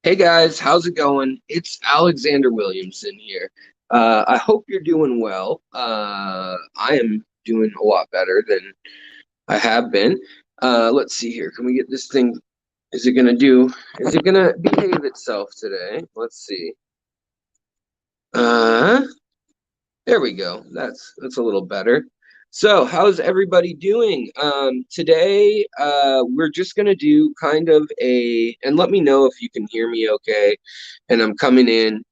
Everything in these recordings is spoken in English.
Hey guys, how's it going? It's Alexander Williamson here. I hope you're doing well. I am doing a lot better than I have been. Let's see here. Can we get this thing? Is it gonna behave itself today? Let's see. Uh, there we go. That's a little better. So, how's everybody doing? Today, we're just gonna do kind of and let me know if you can hear me okay. And I'm coming in.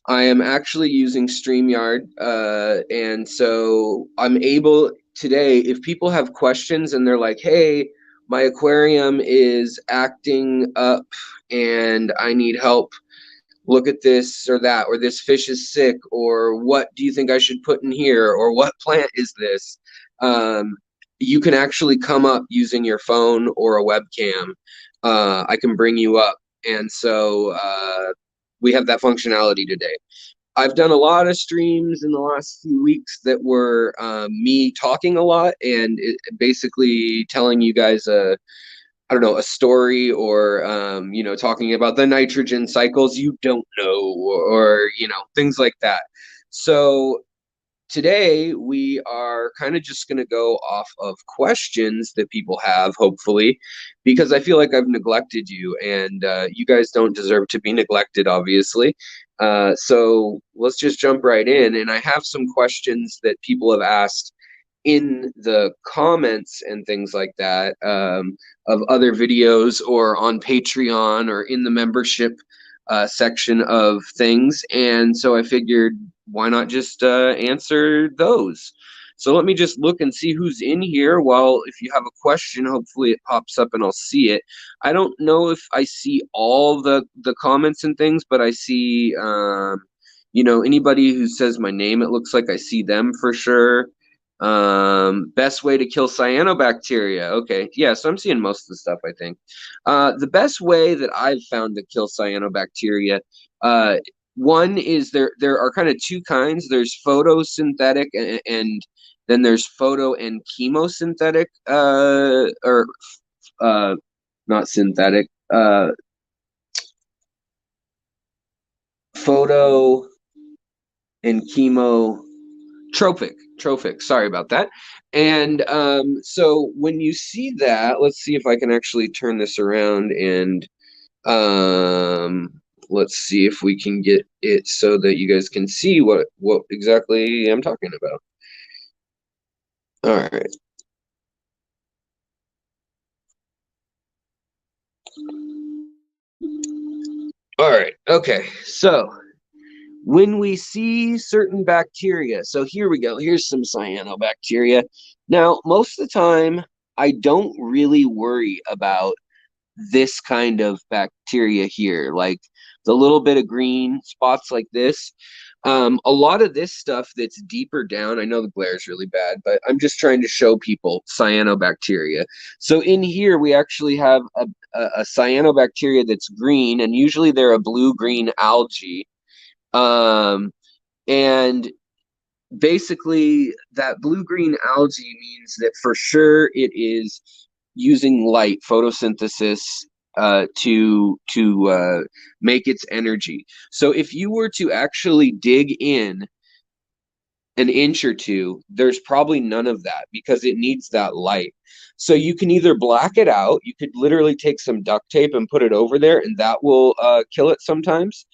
I am actually using StreamYard, and so I'm able today, if people have questions and they're like, hey, my aquarium is acting up and I need help, look at this or that, or this fish is sick, or what do you think I should put in here, or what plant is this? Um, you can actually come up using your phone or a webcam. I can bring you up. And so we have that functionality today. I've done a lot of streams in the last few weeks that were me talking a lot and basically telling you guys I don't know, a story or, talking about the nitrogen cycles you don't know or things like that. So today we are kind of just going to go off of questions that people have, hopefully, because I feel like I've neglected you and you guys don't deserve to be neglected, obviously. So let's just jump right in. And I have some questions that people have asked in the comments and things like that of other videos or on Patreon or in the membership section of things. And so I figured, why not just answer those? So let me just look and see who's in here. While if you have a question, hopefully it pops up and I'll see it. I don't know if I see all the comments and things, but I see, anybody who says my name, it looks like I see them for sure. Best way to kill cyanobacteria. Okay, yeah, so I'm seeing most of the stuff, I think. The best way that I've found to kill cyanobacteria, one is there are kind of two kinds. There's photosynthetic and then there's photo and chemosynthetic, or not synthetic, photo and chemo trophic, sorry about that. And so when you see that, let's see if I can actually turn this around and let's see if we can get it so that you guys can see what exactly I'm talking about. All right. All right. Okay. So when we see certain bacteria, so here we go. Here's some cyanobacteria. Now, most of the time, I don't really worry about this kind of bacteria here, like the little bit of green spots like this. A lot of this stuff that's deeper down, I know the glare is really bad, but I'm just trying to show people cyanobacteria. So in here, we actually have a cyanobacteria that's green, and usually they're a blue-green algae. And basically that blue-green algae means that for sure it is using light, photosynthesis, to make its energy. So if you were to actually dig in an inch or two, there's probably none of that because it needs that light. So you can either black it out, you could literally take some duct tape and put it over there, and that will kill it sometimes.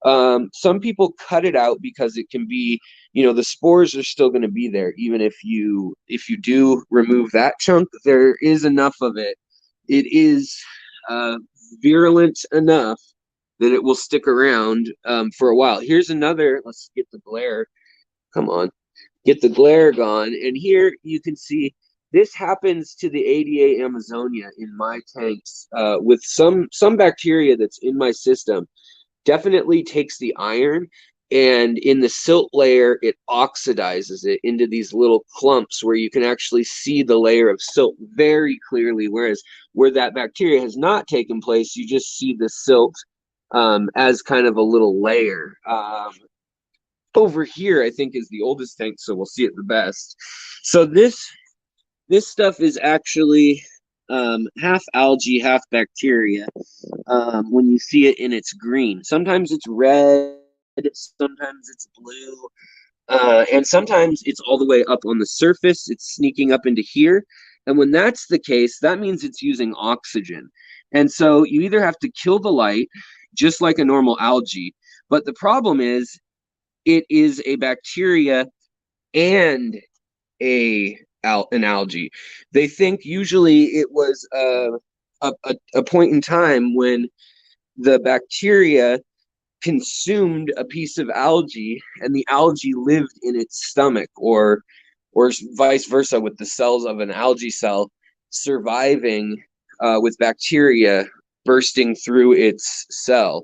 Some people cut it out because it can be, the spores are still going to be there. Even if you do remove that chunk, there is enough of it. It is virulent enough that it will stick around for a while. Here's another, let's get the glare. Come on, get the glare gone. And here you can see this happens to the ADA Amazonia in my tanks with some bacteria that's in my system. Definitely takes the iron, and in the silt layer it oxidizes it into these little clumps where you can actually see the layer of silt very clearly, whereas where that bacteria has not taken place, you just see the silt as kind of a little layer. Over here I think is the oldest tank, so we'll see it the best. So this stuff is actually half algae, half bacteria. When you see it in its green, sometimes it's red, sometimes it's blue, and sometimes it's all the way up on the surface. It's sneaking up into here. And when that's the case, that means it's using oxygen. And so you either have to kill the light, just like a normal algae. But the problem is, it is a bacteria and an algae. They think usually it was a point in time when the bacteria consumed a piece of algae and the algae lived in its stomach, or vice versa, with the cells of an algae cell surviving with bacteria bursting through its cell.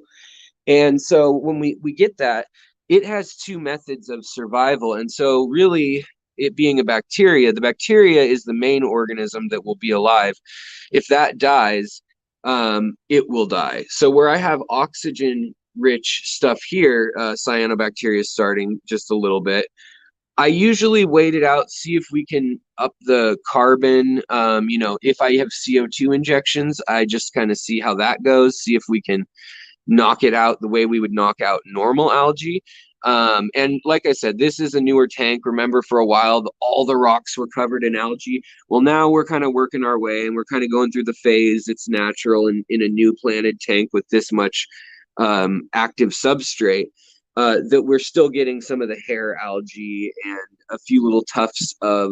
And so when we get that, it has two methods of survival. And so really, it being a bacteria, the bacteria is the main organism that will be alive. If that dies, it will die. So where I have oxygen rich stuff here, cyanobacteria starting just a little bit, I usually wait it out, see if we can up the carbon. If I have CO2 injections, I just kind of see how that goes, see if we can knock it out the way we would knock out normal algae. And like I said, this is a newer tank. Remember, for a while, all the rocks were covered in algae. Well, now we're kind of working our way, and we're kind of going through the phase. It's natural in a new planted tank with this much active substrate, that we're still getting some of the hair algae and a few little tufts of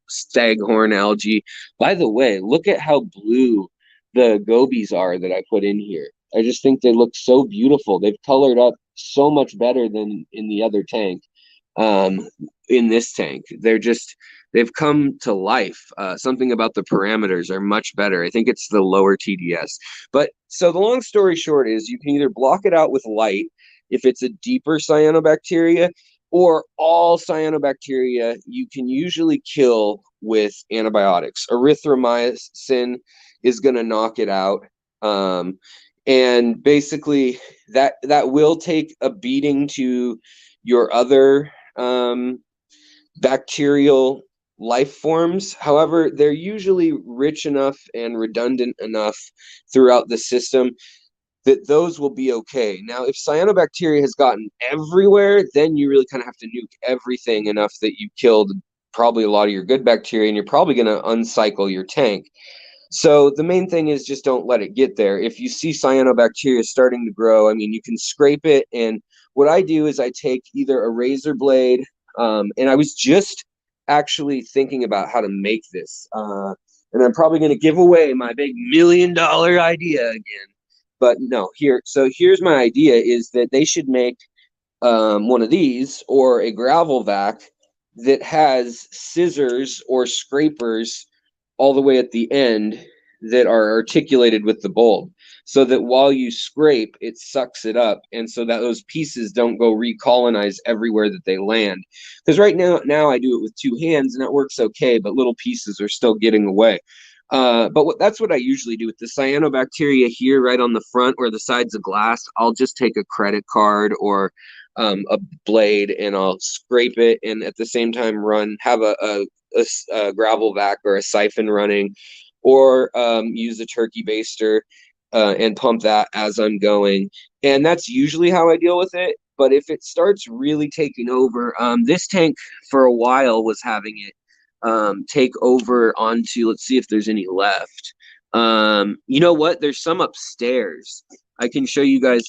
staghorn algae. By the way, look at how blue the gobies are that I put in here. I just think they look so beautiful. They've colored up so much better than in the other tank. In this tank, they've come to life. Something about the parameters are much better. I think it's the lower TDS. But so the long story short is, you can either block it out with light if it's a deeper cyanobacteria, or all cyanobacteria you can usually kill with antibiotics. Erythromycin is going to knock it out. And basically that will take a beating to your other bacterial life forms. However, they're usually rich enough and redundant enough throughout the system that those will be okay. Now, if cyanobacteria has gotten everywhere, then you really kind of have to nuke everything enough that you killed probably a lot of your good bacteria, and you're probably going to uncycle your tank. So the main thing is, just don't let it get there. If you see cyanobacteria starting to grow, I mean, you can scrape it. And what I do is I take either a razor blade, and I was just actually thinking about how to make this. And I'm probably going to give away my big $1 million idea again. But no, here's my idea, is that they should make one of these, or a gravel vac that has scissors or scrapers all the way at the end that are articulated with the bulb, so that while you scrape, it sucks it up, and so that those pieces don't go recolonize everywhere that they land. Because right now I do it with two hands, and it works okay, but little pieces are still getting away. But that's what I usually do with the cyanobacteria here, right on the front where the sides of glass. I'll just take a credit card or a blade, and I'll scrape it, and at the same time have a gravel vac or a siphon running, or use a turkey baster and pump that as I'm going. And that's usually how I deal with it. But if it starts really taking over, this tank for a while was having it take over onto, let's see if there's any left. You know what? There's some upstairs. I can show you guys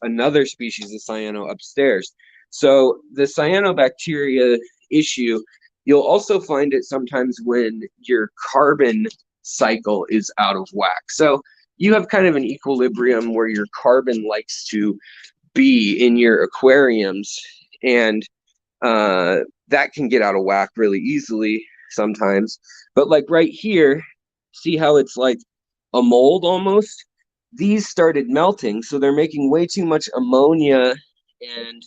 another species of cyano upstairs. So the cyanobacteria issue, you'll also find it sometimes when your carbon cycle is out of whack. So you have kind of an equilibrium where your carbon likes to be in your aquariums, and that can get out of whack really easily sometimes. But like right here, see how it's like a mold almost? These started melting, so they're making way too much ammonia and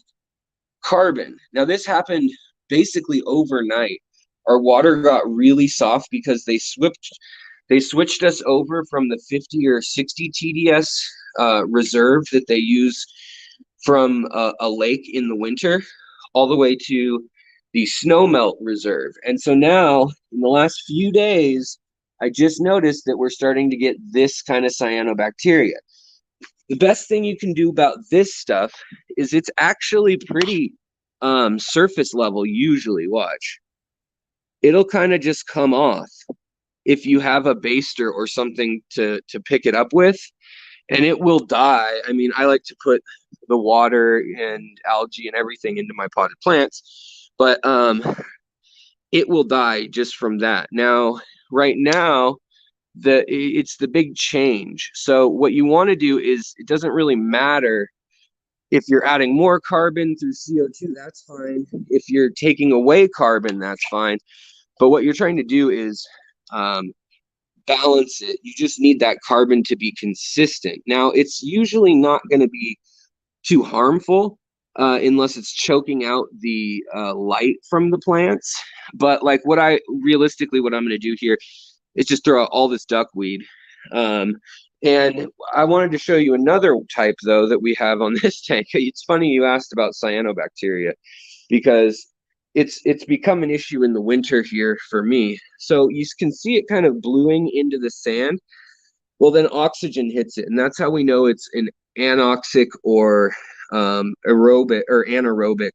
carbon. Now this happened basically overnight. Our water got really soft because they switched us over from the 50 or 60 TDS reserve that they use from a lake in the winter, all the way to the snowmelt reserve. And so now, in the last few days, I just noticed that we're starting to get this kind of cyanobacteria. The best thing you can do about this stuff is it's actually pretty surface level usually. Watch. It'll kind of just come off if you have a baster or something to pick it up with, and it will die. I mean, I like to put the water and algae and everything into my potted plants, but it will die just from that. Now, right now, it's the big change. So what you want to do is, it doesn't really matter if you're adding more carbon through CO2, that's fine. If you're taking away carbon, that's fine. But what you're trying to do is balance it. You just need that carbon to be consistent. Now, it's usually not going to be too harmful unless it's choking out the light from the plants. But like what I'm going to do here is just throw out all this duckweed. And I wanted to show you another type, though, that we have on this tank. It's funny you asked about cyanobacteria, because it's become an issue in the winter here for me. So you can see it kind of bluing into the sand. Well, then oxygen hits it, and that's how we know it's an anoxic or aerobic or anaerobic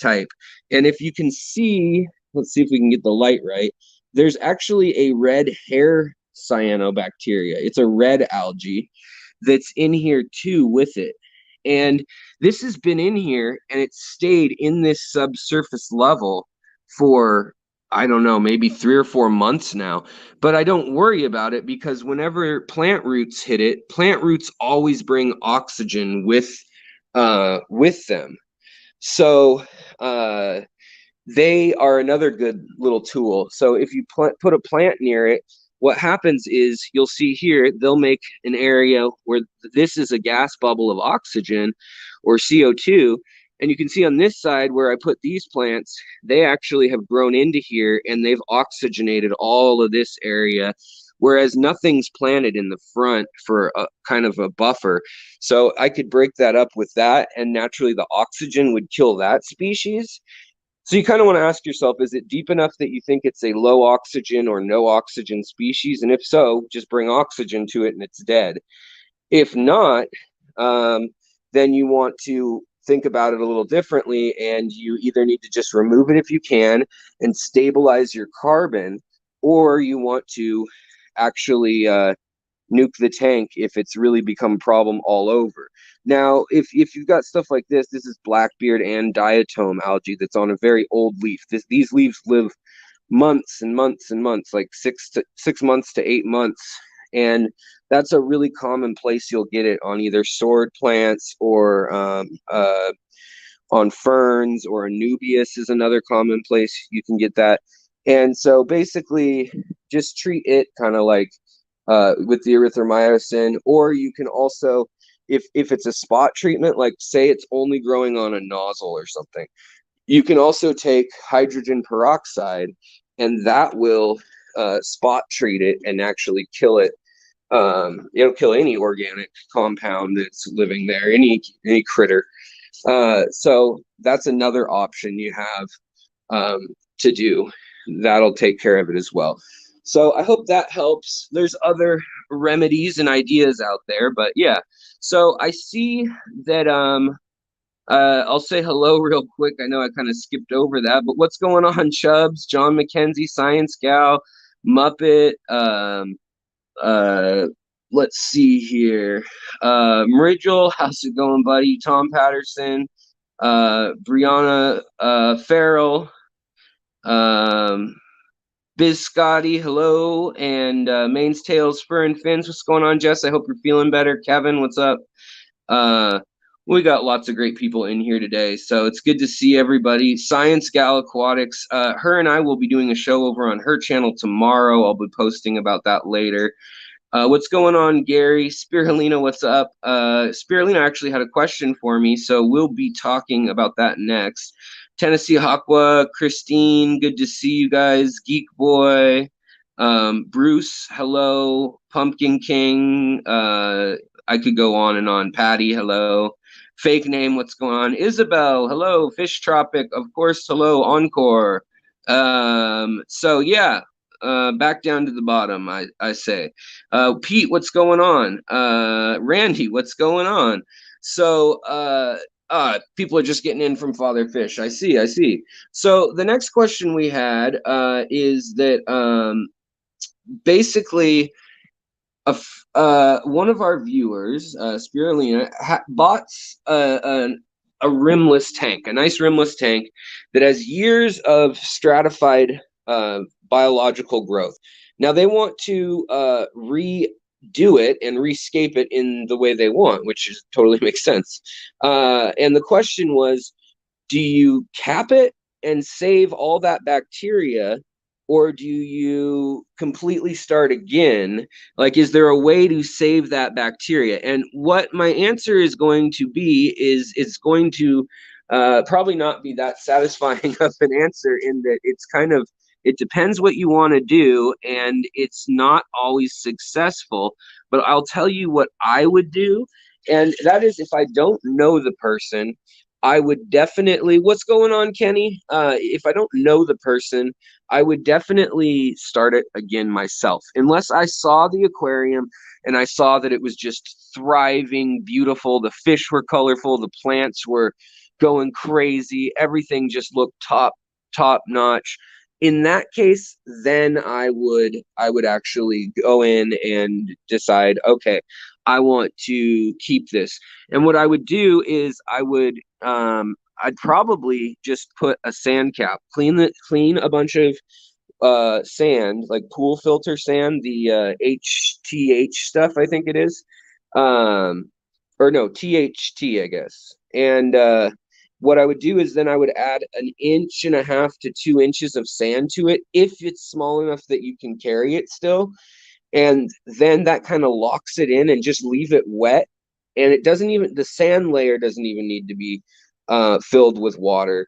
type. And if you can see, let's see if we can get the light right, there's actually a red hair cyanobacteria. It's a red algae that's in here too with it. And this has been in here, and it's stayed in this subsurface level for, I don't know, maybe 3 or 4 months now. But I don't worry about it, because whenever plant roots hit it, plant roots always bring oxygen with them. So they are another good little tool. So if you put a plant near it, what happens is, you'll see here, they'll make an area where this is a gas bubble of oxygen or CO2. And you can see on this side where I put these plants, they actually have grown into here and they've oxygenated all of this area, whereas nothing's planted in the front for a kind of a buffer. So I could break that up with that, and naturally the oxygen would kill that species. So you kind of want to ask yourself, is it deep enough that you think it's a low oxygen or no oxygen species? And if so, just bring oxygen to it and it's dead. If not, then you want to think about it a little differently, and you either need to just remove it if you can and stabilize your carbon, or you want to actually nuke the tank if it's really become a problem all over. Now, if you've got stuff like this is blackbeard and diatom algae that's on a very old leaf. These leaves live months and months and months, like 6 months to 8 months. And that's a really common place you'll get it, on either sword plants or on ferns, or anubias is another common place you can get that. And so basically just treat it kind of like with the erythromycin, or you can also, if it's a spot treatment, like say it's only growing on a nozzle or something, you can also take hydrogen peroxide, and that will spot treat it and actually kill it. It'll kill any organic compound that's living there, any critter. So that's another option you have to do. That'll take care of it as well. So I hope that helps. There's other remedies and ideas out there, but yeah. So I see that I'll say hello real quick. I know I kind of skipped over that, but what's going on, Chubbs, John McKenzie, Science Gal, Muppet, let's see here. Mridgel, how's it going, buddy? Tom Patterson, Brianna Farrell, Biz Scotty, hello, and Main's Tails, Fur and Fins. What's going on, Jess? I hope you're feeling better. Kevin, what's up? We got lots of great people in here today, so it's good to see everybody. Science Gal Aquatics, her and I will be doing a show over on her channel tomorrow. I'll be posting about that later. What's going on, Gary? Spirulina, what's up? Spirulina actually had a question for me, so we'll be talking about that next. Tennessee Aqua, Christine, good to see you guys. Geek Boy, Bruce, hello. Pumpkin King, I could go on and on. Patty, hello. Fake name, what's going on? Isabel, hello. Fish Tropic, of course, hello. Encore. So yeah, back down to the bottom, I say. Pete, what's going on? Randy, what's going on? So people are just getting in from Father Fish. I see. So the next question we had is that basically one of our viewers, Spirulina, bought a rimless tank, a nice rimless tank that has years of stratified biological growth. Now they want to redo it and rescape it in the way they want, which is totally makes sense. And the question was, do you cap it and save all that bacteria, or do you completely start again? Like, is there a way to save that bacteria? And what my answer is going to be is it's going to probably not be that satisfying of an answer, in that it's kind of, it depends what you want to do, and it's not always successful. But I'll tell you what I would do, and that is, if I don't know the person, I would definitely, what's going on, Kenny? If I don't know the person, I would definitely start it again myself, unless I saw the aquarium and I saw that it was just thriving, beautiful. The fish were colorful, the plants were going crazy, everything just looked top notch. In that case, then I would actually go in and decide, okay, I want to keep this. And what I would do is I'd probably just put a sand cap, clean a bunch of sand, like pool filter sand, the HTH stuff, I think it is. Or no, THT, I guess. And what I would do is then I would add 1.5 to 2 inches of sand to it, if it's small enough that you can carry it still. And then that kind of locks it in, and just leave it wet. And it doesn't even, the sand layer doesn't even need to be filled with water.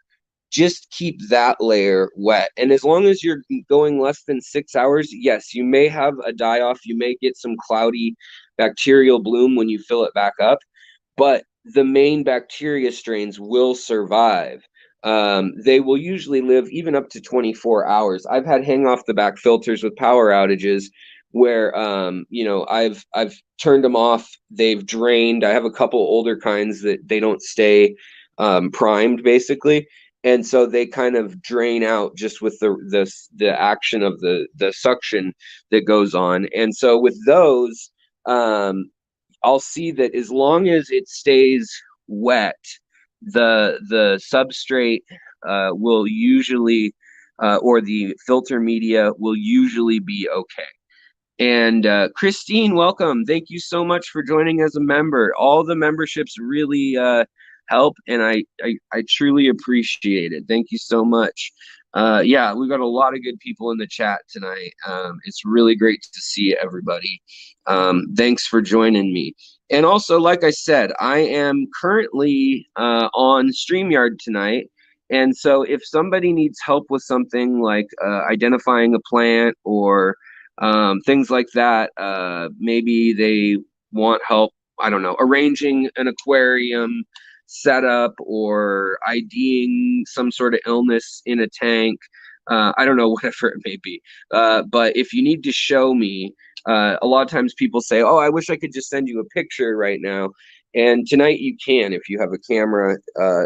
Just keep that layer wet. And as long as you're going less than 6 hours, yes, you may have a die off. You may get some cloudy bacterial bloom when you fill it back up, but the main bacteria strains will survive. They will usually live even up to 24 hours. I've had hang off the back filters with power outages where I've turned them off, they've drained. I have a couple older kinds that they don't stay primed, basically, and so they kind of drain out just with the action of the suction that goes on. And so with those, I'll see that as long as it stays wet, the substrate will usually or the filter media will usually be okay. And Christine, welcome. Thank you so much for joining as a member. All the memberships really help, and I truly appreciate it. Thank you so much. Yeah, we've got a lot of good people in the chat tonight. It's really great to see everybody. Thanks for joining me. And also, like I said, I am currently on StreamYard tonight. And so if somebody needs help with something like identifying a plant or things like that, maybe they want help, I don't know, arranging an aquarium setup or IDing some sort of illness in a tank. I don't know, whatever it may be. But if you need to show me, a lot of times people say, oh, I wish I could just send you a picture right now. And tonight you can, if you have a camera, a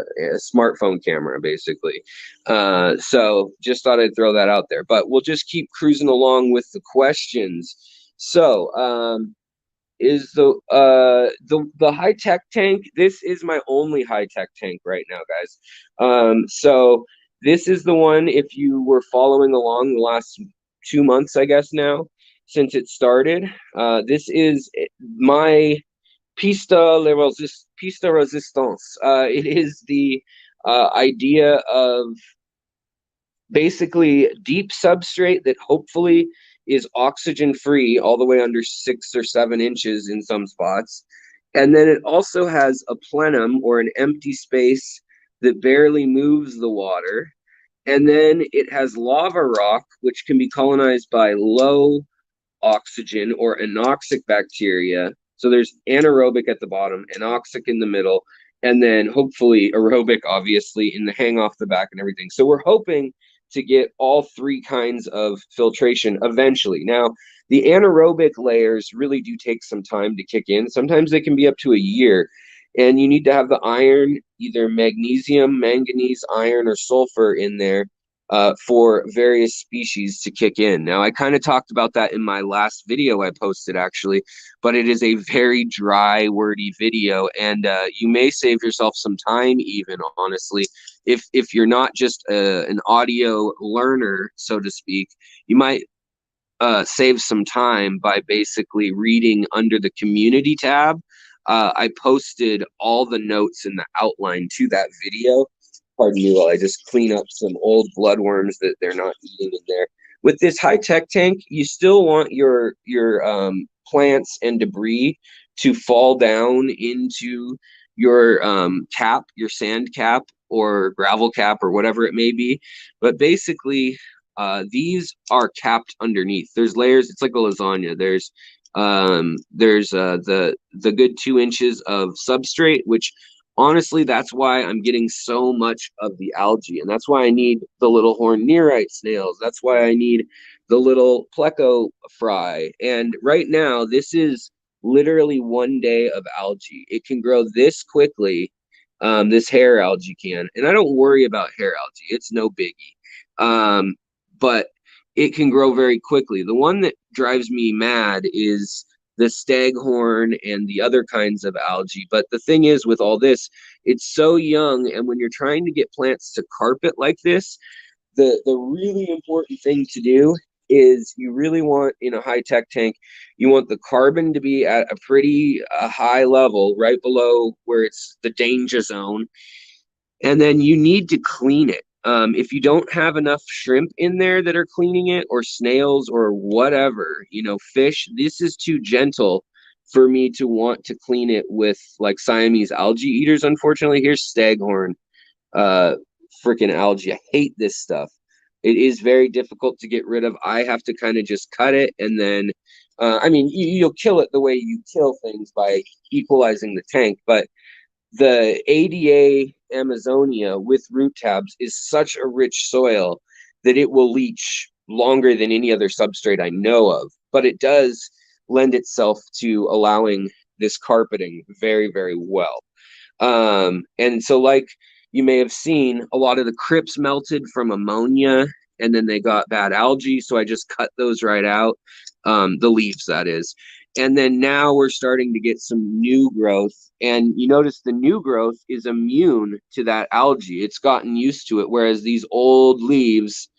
smartphone camera, basically. So just thought I'd throw that out there. But we'll just keep cruising along with the questions. So is the high-tech tank, this is my only high-tech tank right now, guys. So this is the one, if you were following along the last 2 months, I guess now, since it started. This is my piste resistance. It is the idea of basically deep substrate that hopefully is oxygen free all the way under 6 or 7 inches in some spots. And then it also has a plenum, or an empty space, that barely moves the water. And then it has lava rock, which can be colonized by low oxygen or anoxic bacteria. So there's anaerobic at the bottom, anoxic in the middle, and then hopefully aerobic, obviously, in the hang off the back and everything. So we're hoping to get all three kinds of filtration eventually. Now, the anaerobic layers really do take some time to kick in. Sometimes they can be up to a year. And you need to have the iron, either magnesium, manganese, iron, or sulfur in there for various species to kick in. Now, I kind of talked about that in my last video I posted, actually, but it is a very dry, wordy video, and you may save yourself some time even, honestly. If you're not just an audio learner, so to speak, you might save some time by basically reading under the community tab. I posted all the notes in the outline to that video. Pardon me while I just clean up some old bloodworms that they're not eating in there. With this high-tech tank, you still want your plants and debris to fall down into your cap, your sand cap or gravel cap or whatever it may be. But basically, these are capped underneath. There's layers. It's like a lasagna. There's the good 2 inches of substrate, which honestly, that's why I'm getting so much of the algae, and that's why I need the little Hornwort snails. That's why I need the little pleco fry. And right now, this is literally 1 day of algae. It can grow this quickly, this hair algae can, and I don't worry about hair algae. It's no biggie. But it can grow very quickly. The one that drives me mad is the staghorn and the other kinds of algae. But the thing is, with all this, it's so young, and when you're trying to get plants to carpet like this, the really important thing to do is you really want, in a high-tech tank, you want the carbon to be at a pretty high level, right below where it's the danger zone, and then you need to clean it. If you don't have enough shrimp in there that are cleaning it, or snails or whatever, fish, this is too gentle for me to want to clean it with like Siamese algae eaters. Unfortunately, here's staghorn freaking algae. I hate this stuff. It is very difficult to get rid of. I have to kind of just cut it, and then I mean, you'll kill it the way you kill things, by equalizing the tank. But the ADA Amazonia with root tabs is such a rich soil that it will leach longer than any other substrate I know of. But it does lend itself to allowing this carpeting very, very well. And so, like you may have seen, a lot of the crypts melted from ammonia, and then they got bad algae, so I just cut those right out, the leaves, that is. And then now we're starting to get some new growth. And you notice the new growth is immune to that algae. It's gotten used to it, whereas these old leaves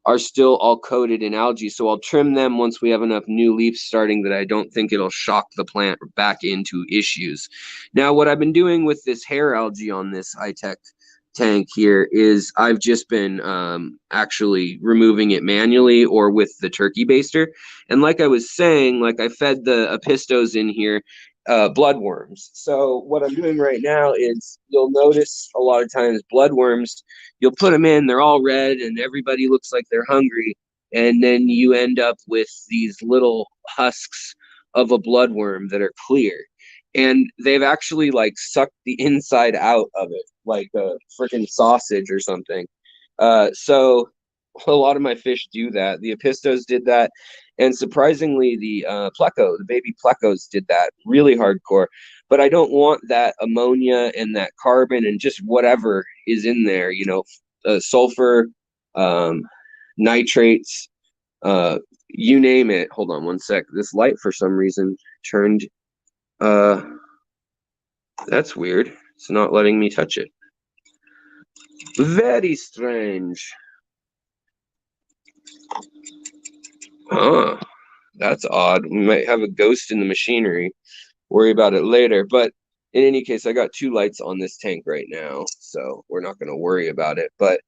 are still all coated in algae. So I'll trim them once we have enough new leaves starting that I don't think it'll shock the plant back into issues. Now, what I've been doing with this hair algae on this high-tech tank here is I've just been actually removing it manually or with the turkey baster. And like I was saying, like I fed the apistos in here bloodworms. So what I'm doing right now is, you'll notice a lot of times bloodworms, you'll put them in, they're all red and everybody looks like they're hungry, and then you end up with these little husks of a bloodworm that are clear, and they've actually like sucked the inside out of it like a freaking sausage or something. So a lot of my fish do that. The apistos did that, and surprisingly, the pleco, the baby plecos, did that really hardcore. But I don't want that ammonia and that carbon and just whatever is in there, sulfur, nitrates, you name it. Hold on one sec. This light for some reason turned. That's weird. It's not letting me touch it. Very strange. Huh. That's odd. We might have a ghost in the machinery. Worry about it later. But in any case, I got 2 lights on this tank right now, so we're not going to worry about it. But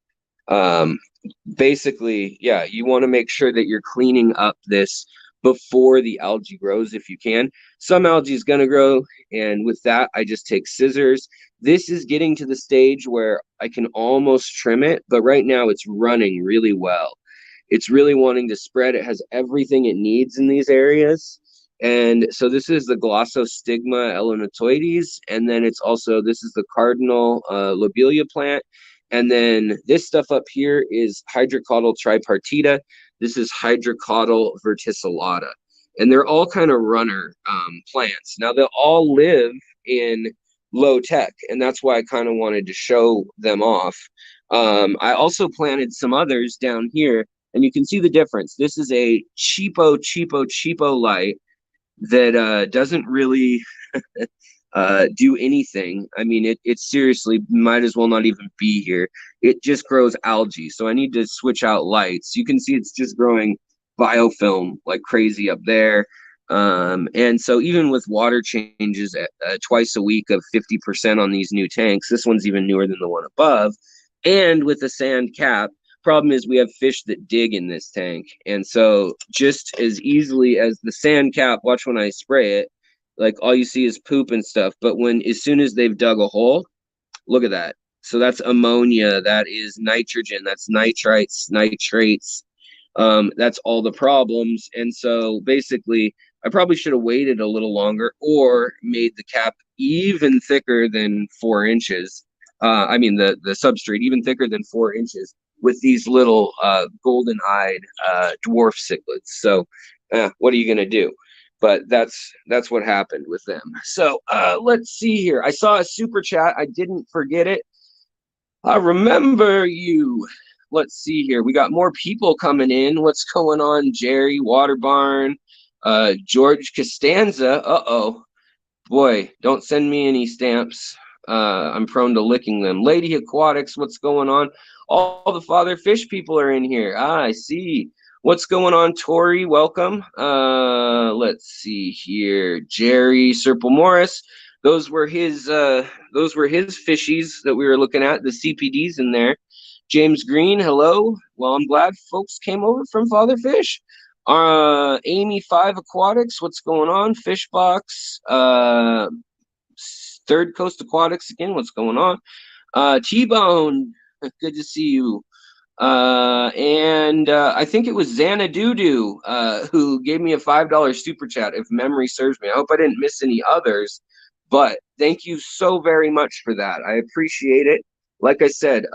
basically, yeah, you want to make sure that you're cleaning up this before the algae grows if you can. Some algae is going to grow, and with that, I just take scissors. This is getting to the stage where I can almost trim it, but right now it's running really well. It's really wanting to spread. It has everything it needs in these areas. And so this is the Glossostigma elenatoides, and then it's also, this is the cardinal lobelia plant. And then this stuff up here is Hydrocaudal tripartita. This is Hydrocaudal verticillata. And they're all kind of runner plants. Now, they'll all live in low tech, and that's why I kind of wanted to show them off. I also planted some others down here, and you can see the difference. This is a cheapo light that doesn't really do anything. I mean, it seriously might as well not even be here. It just grows algae. So I need to switch out lights. You can see it's just growing biofilm like crazy up there. And so even with water changes at, twice a week of 50% on these new tanks, this one's even newer than the one above. And with the sand cap, problem is we have fish that dig in this tank. And so just as easily as the sand cap, watch when I spray it, like all you see is poop and stuff. But as soon as they've dug a hole, look at that. So that's ammonia, that is nitrogen, that's nitrites, nitrates. That's all the problems. And so basically, I probably should have waited a little longer or made the cap even thicker than 4 inches. I mean, the substrate even thicker than 4 inches with these little golden-eyed dwarf cichlids. So what are you going to do? But that's what happened with them. So let's see here. I saw a super chat. I didn't forget it. I remember you. Let's see here. We got more people coming in. What's going on? Jerry, Waterbarn, George Costanza. Uh-oh. Boy, don't send me any stamps. I'm prone to licking them. Lady Aquatics, what's going on? All the Father Fish people are in here. I see. What's going on, Tori? Welcome. Let's see here. Jerry, Serpil Morris. Those were his fishies that we were looking at, the CPDs in there. James Green, hello. Well, I'm glad folks came over from Father Fish. Amy 5 Aquatics, what's going on? Fishbox, Third Coast Aquatics again, what's going on? T-Bone, good to see you. And I think it was Xanadudu who gave me a $5 super chat, if memory serves me. I hope I didn't miss any others, but thank you so very much for that. I appreciate it. Like I said,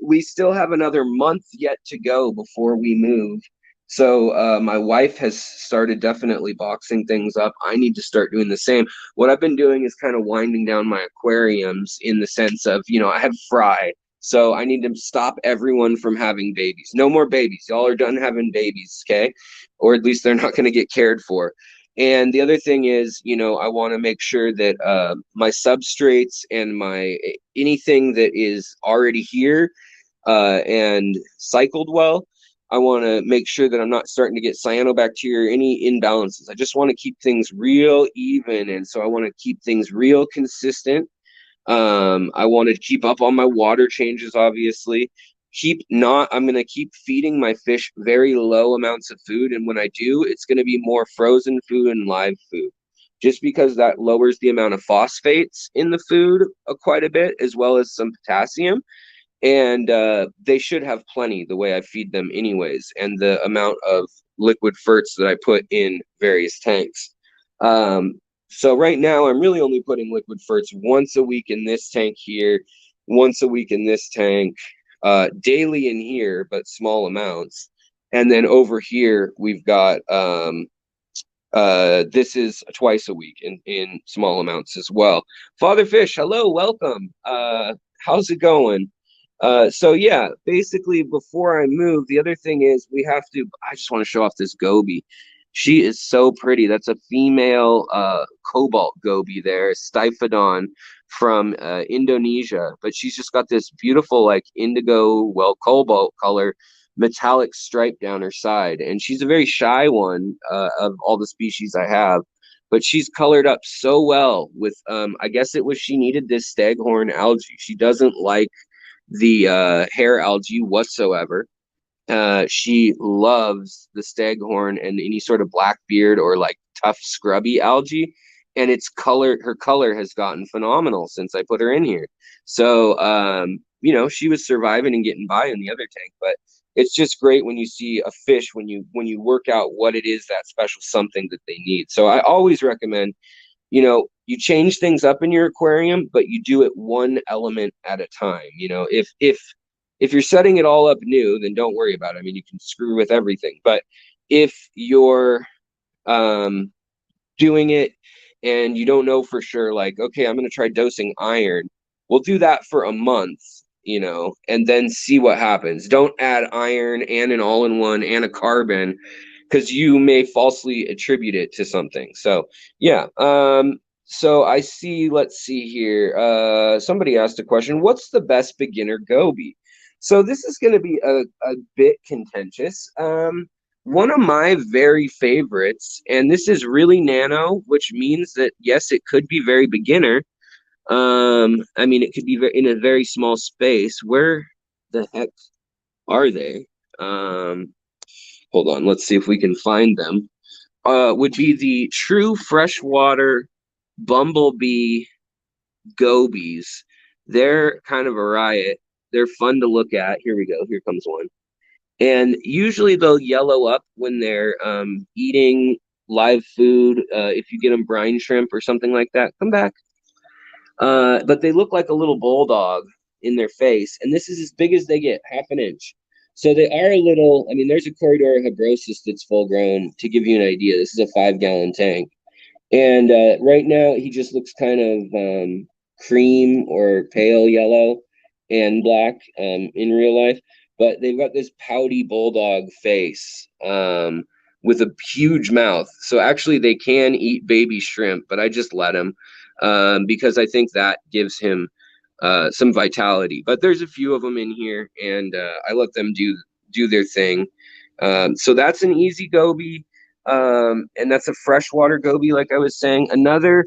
we still have another month yet to go before we move. So my wife has started definitely boxing things up. I need to start doing the same. What I've been doing is kind of winding down my aquariums in the sense of, I have fry. So I need to stop everyone from having babies. No more babies. Y'all are done having babies, okay? Or at least they're not going to get cared for. And the other thing is, I want to make sure that my substrates and anything that is already here and cycled well, I want to make sure that I'm not starting to get cyanobacteria or any imbalances. I just want to keep things real even. And so I want to keep things real consistent. I want to keep up on my water changes, obviously. I'm going to keep feeding my fish very low amounts of food. And when I do, it's going to be more frozen food and live food, just because that lowers the amount of phosphates in the food quite a bit, as well as some potassium. And they should have plenty the way I feed them anyways, and the amount of liquid ferts that I put in various tanks. So right now I'm really only putting liquid ferts once a week in this tank here, once a week in this tank, daily in here, but small amounts. And then over here we've got this is twice a week in small amounts as well. Father Fish, hello, welcome. How's it going? So yeah, basically before I move, the other thing is I just want to show off this Goby. She is so pretty. That's a female cobalt Goby there, Stiphodon from Indonesia. But she's just got this beautiful like indigo, cobalt color, metallic stripe down her side. And she's a very shy one of all the species I have. But she's colored up so well with, I guess she needed this staghorn algae. She doesn't like the hair algae whatsoever. She loves the staghorn and any sort of blackbeard or like tough scrubby algae, and her color has gotten phenomenal since I put her in here. So she was surviving and getting by in the other tank, but it's just great when you see a fish when you work out what it is, that special something that they need. So I always recommend you change things up in your aquarium, but you do it one element at a time. You know, if you're setting it all up new, then don't worry about it. I mean, you can screw with everything. But if you're um, doing it and you don't know for sure, like, okay, I'm going to try dosing iron, we'll do that for a month, you know, and then see what happens. Don't add iron and an all-in-one and a carbon because you may falsely attribute it to something. So yeah. So I see, let's see here. Somebody asked a question, what's the best beginner Goby? So this is going to be a bit contentious. One of my very favorites, and this is really nano, which means that yes, it could be very beginner. I mean, it could be in a very small space. Where the heck are they? Hold on, let's see if we can find them. Would be the true freshwater Bumblebee Gobies. They're kind of a riot. They're fun to look at. Here we go. Here comes one. And usually they'll yellow up when they're eating live food. If you get them brine shrimp or something like that, come back. But they look like a little bulldog in their face. And this is as big as they get, 1/2 inch. So they are a little, I mean, there's a Corridor hybrosis that's full grown. To give you an idea, this is a 5-gallon tank. And right now, he just looks kind of cream or pale yellow and black in real life. But they've got this pouty bulldog face with a huge mouth. So actually, they can eat baby shrimp, but I just let them because I think that gives him some vitality. But there's a few of them in here, and I let them do their thing. So that's an easy Goby. And that's a freshwater Goby, like I was saying. Another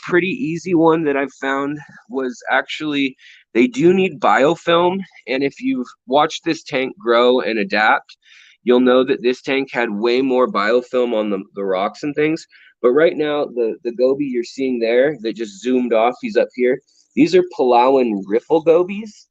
pretty easy one that I've found was actually they do need biofilm. And if you've watched this tank grow and adapt, you'll know that this tank had way more biofilm on the rocks and things. But right now, the Goby you're seeing there that just zoomed off, he's up here. These are Palauan riffle Gobies,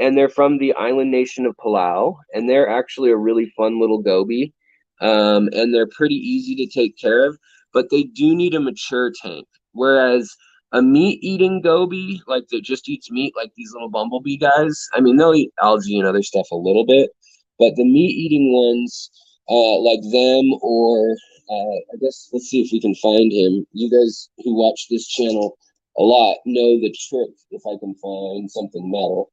and they're from the island nation of Palau, and they're actually a really fun little Goby. And they're pretty easy to take care of, but they do need a mature tank. Whereas a meat-eating Goby, like that just eats meat, like these little Bumblebee guys, I mean, they'll eat algae and other stuff a little bit, but the meat-eating ones, like them, or I guess, let's see if we can find him. You guys who watch this channel a lot know the trick, if I can find something metal,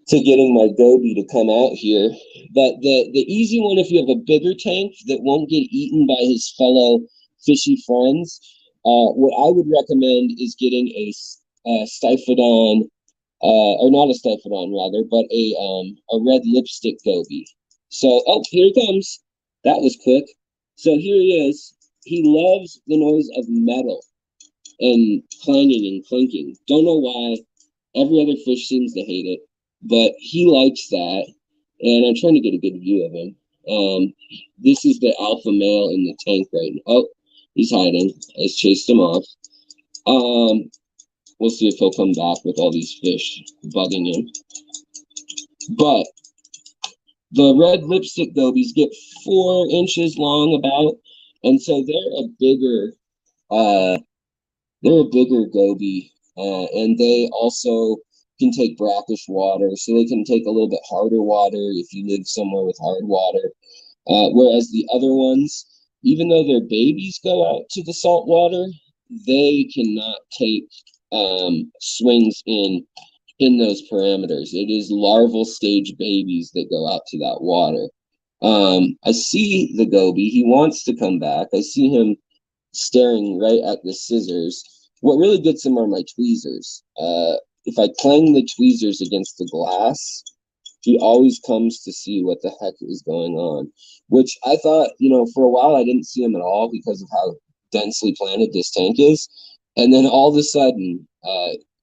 to getting my Goby to come out here. But the easy one, if you have a bigger tank that won't get eaten by his fellow fishy friends, what I would recommend is getting a Stiphodon, or not a Stiphodon rather, but a red lipstick Goby. So, oh, here he comes. That was quick. So here he is. He loves the noise of metal and clanging and clinking. Don't know why. Every other fish seems to hate it, but he likes that. And I'm trying to get a good view of him. This is the alpha male in the tank right now. Oh, he's hiding. I just chased him off. We'll see if he'll come back with all these fish bugging him. But the red lipstick Gobies get 4 inches long about, and so they're a bigger Goby, and they also can take brackish water, so they can take a little bit harder water if you live somewhere with hard water. Whereas the other ones, even though their babies go out to the salt water, they cannot take swings in those parameters. It is larval stage babies that go out to that water. I see the Goby. He wants to come back. I see him staring right at the scissors. What really gets him are my tweezers. If I clang the tweezers against the glass, he always comes to see what the heck is going on. Which I thought, you know, for a while I didn't see him at all because of how densely planted this tank is. And then all of a sudden,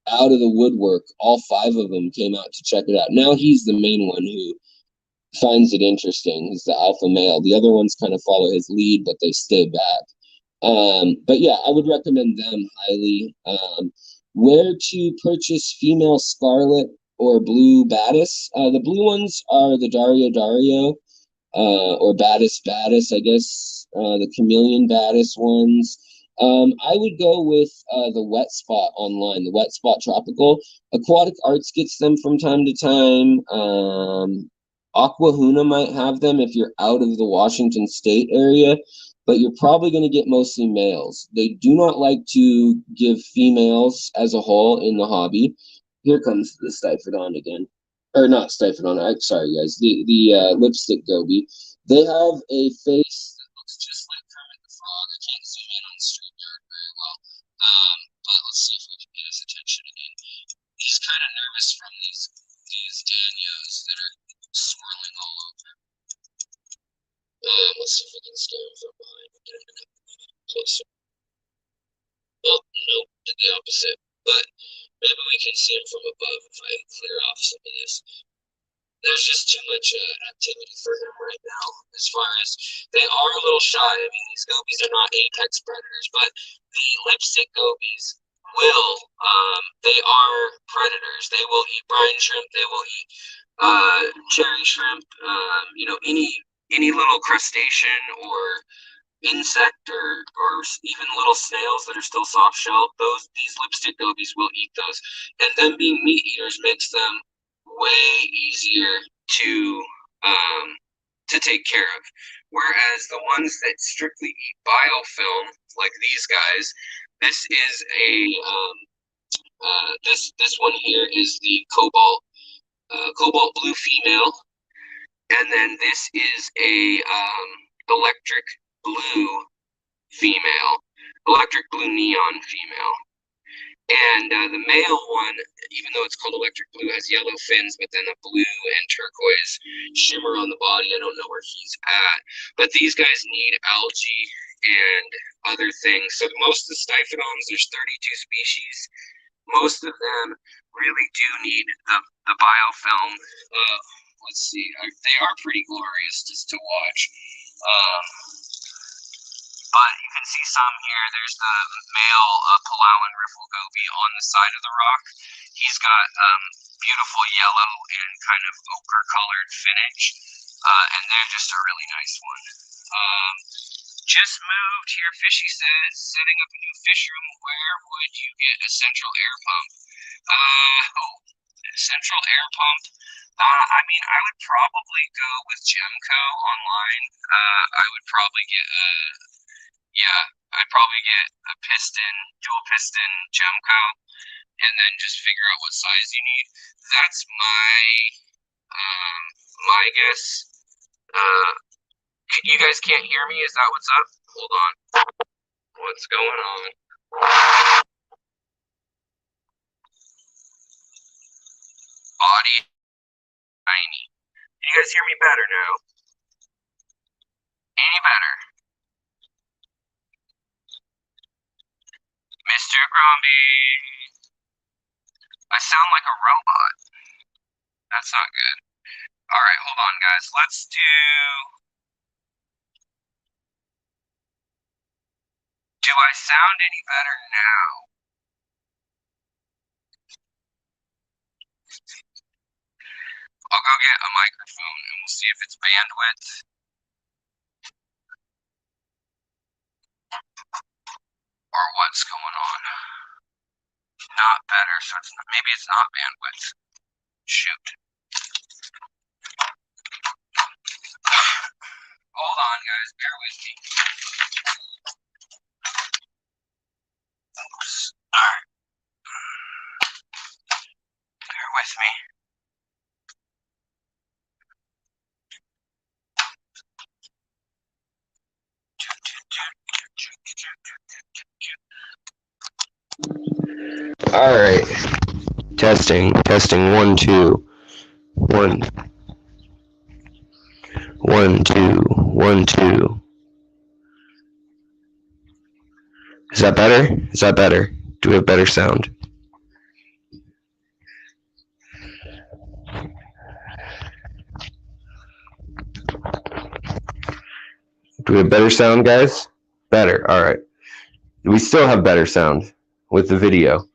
out of the woodwork, all 5 of them came out to check it out. Now he's the main one who finds it interesting. He's the alpha male. The other ones kind of follow his lead, but they stay back. But yeah, I would recommend them highly. Where to purchase female scarlet or blue batis? The blue ones are the Dario, or batis, I guess. The chameleon batis ones. I would go with the Wet Spot online, the Wet Spot Tropical. Aquatic Arts gets them from time to time. Aquahuna might have them if you're out of the Washington State area, but you're probably going to get mostly males. They do not like to give females as a whole in the hobby. Here comes the Stiphodon again. Or not Stiphodon, sorry guys, the lipstick goby. They have a face that looks just like Kermit the Frog. I can't zoom in on StreamYard very well, but let's see if we can get his attention again. He's kind of nervous from these Danios that are swirling all over. Let's see if we can scare him from behind. Get him closer. Oh, nope, did the opposite. But maybe we can see him from above if I clear off some of this. There's just too much activity for him right now. As far as they are a little shy. I mean, these gobies are not apex predators, but the lipstick gobies will. They are predators. They will eat brine shrimp. They will eat cherry shrimp. You know, any little crustacean or insect or even little snails that are still soft shelled. These lipstick gobies will eat those, and them being meat eaters makes them way easier to take care of. Whereas the ones that strictly eat biofilm, like these guys, this is a this one here is the cobalt blue female, and then this is a electric blue female, electric blue neon female. And the male one, even though it's called electric blue, has yellow fins, but then a blue and turquoise shimmer on the body. I don't know where he's at, but these guys need algae and other things. So most of the Stiphodons, there's 32 species. Most of them really do need the biofilm. Let's see, they are pretty glorious just to watch. But you can see some here. There's the male Palauan riffle goby on the side of the rock. He's got beautiful yellow and kind of ochre-colored finish, and they're just a really nice one. Just moved here, Fishy says, setting up a new fish room. Where would you get a central air pump? Central air pump. I mean, I would probably go with Gemco online. I would probably get I'd probably get a dual piston Gemco, and then just figure out what size you need. That's my guess. You guys can't hear me? Is that what's up? Hold on. What's going on? Body tiny. You guys hear me better now? Any better? Mr. Grumpy. I sound like a robot. That's not good. Alright, hold on, guys. Let's do... Do I sound any better now? I'll go get a microphone and we'll see if it's bandwidth. Or what's going on. Not better, so maybe it's not bandwidth. Shoot. Hold on, guys. Bear with me. Oops. Alright. Bear with me. All right, testing 1 2 1 1 2 1 2. Is that better? Is that better? Do we have better sound? Do we have better sound, guys? Better. All right. We still have better sound with the video.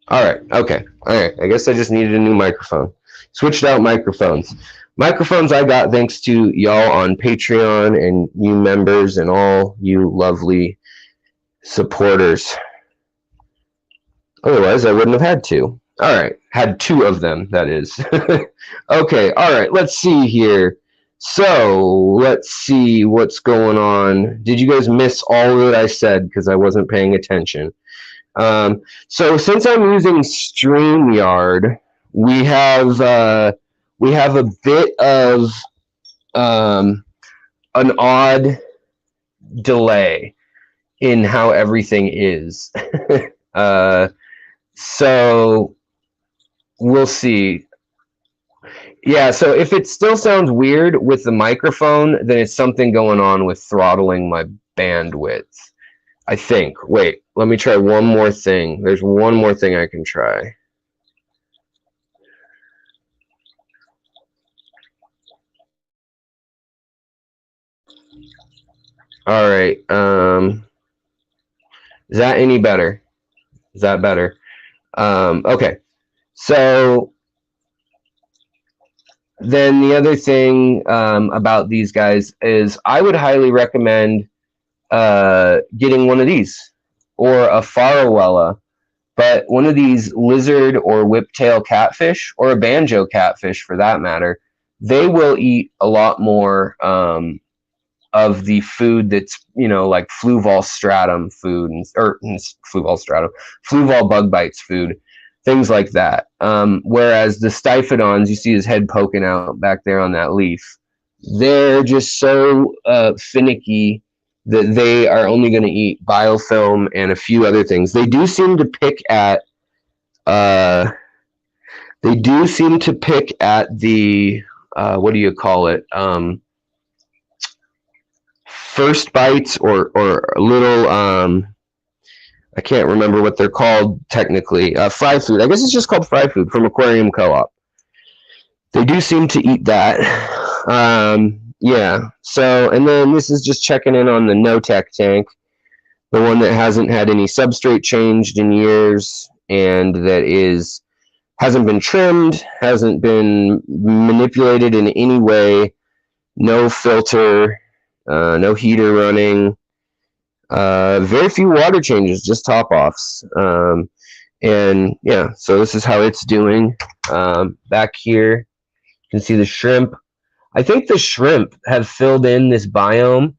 All right. Okay. All right. I guess I just needed a new microphone. Switched out microphones. Microphones I got thanks to y'all on Patreon and you members and all you lovely supporters. Otherwise, I wouldn't have had to. All right, had two of them, that is. Okay, all right, let's see here. So, let's see what's going on. Did you guys miss all that I said because I wasn't paying attention? So, since I'm using StreamYard, we have a bit of an odd delay in how everything is. So we'll see. Yeah, so if it still sounds weird with the microphone, then it's something going on with throttling my bandwidth, I think. Wait, let me try one more thing. There's one more thing I can try. All right. Is that any better? Is that better? Okay. So then the other thing about these guys is I would highly recommend getting one of these or a Farowella, but one of these lizard or whiptail catfish or a banjo catfish for that matter, they will eat a lot more of the food that's, you know, like Fluval stratum food, Fluval bug bites food, things like that. Whereas the Stiphodons, you see his head poking out back there on that leaf, they're just so finicky that they are only going to eat biofilm and a few other things. They do seem to pick at the what do you call it? First bites or little I can't remember what they're called technically. Fry food. I guess it's just called fry food from Aquarium Co-op. They do seem to eat that. Yeah. So, and then this is just checking in on the no-tech tank, the one that hasn't had any substrate changed in years and that hasn't been trimmed, hasn't been manipulated in any way, no filter, no heater running, very few water changes, just top offs. And yeah, so this is how it's doing. Back here, you can see the shrimp. I think the shrimp have filled in this biome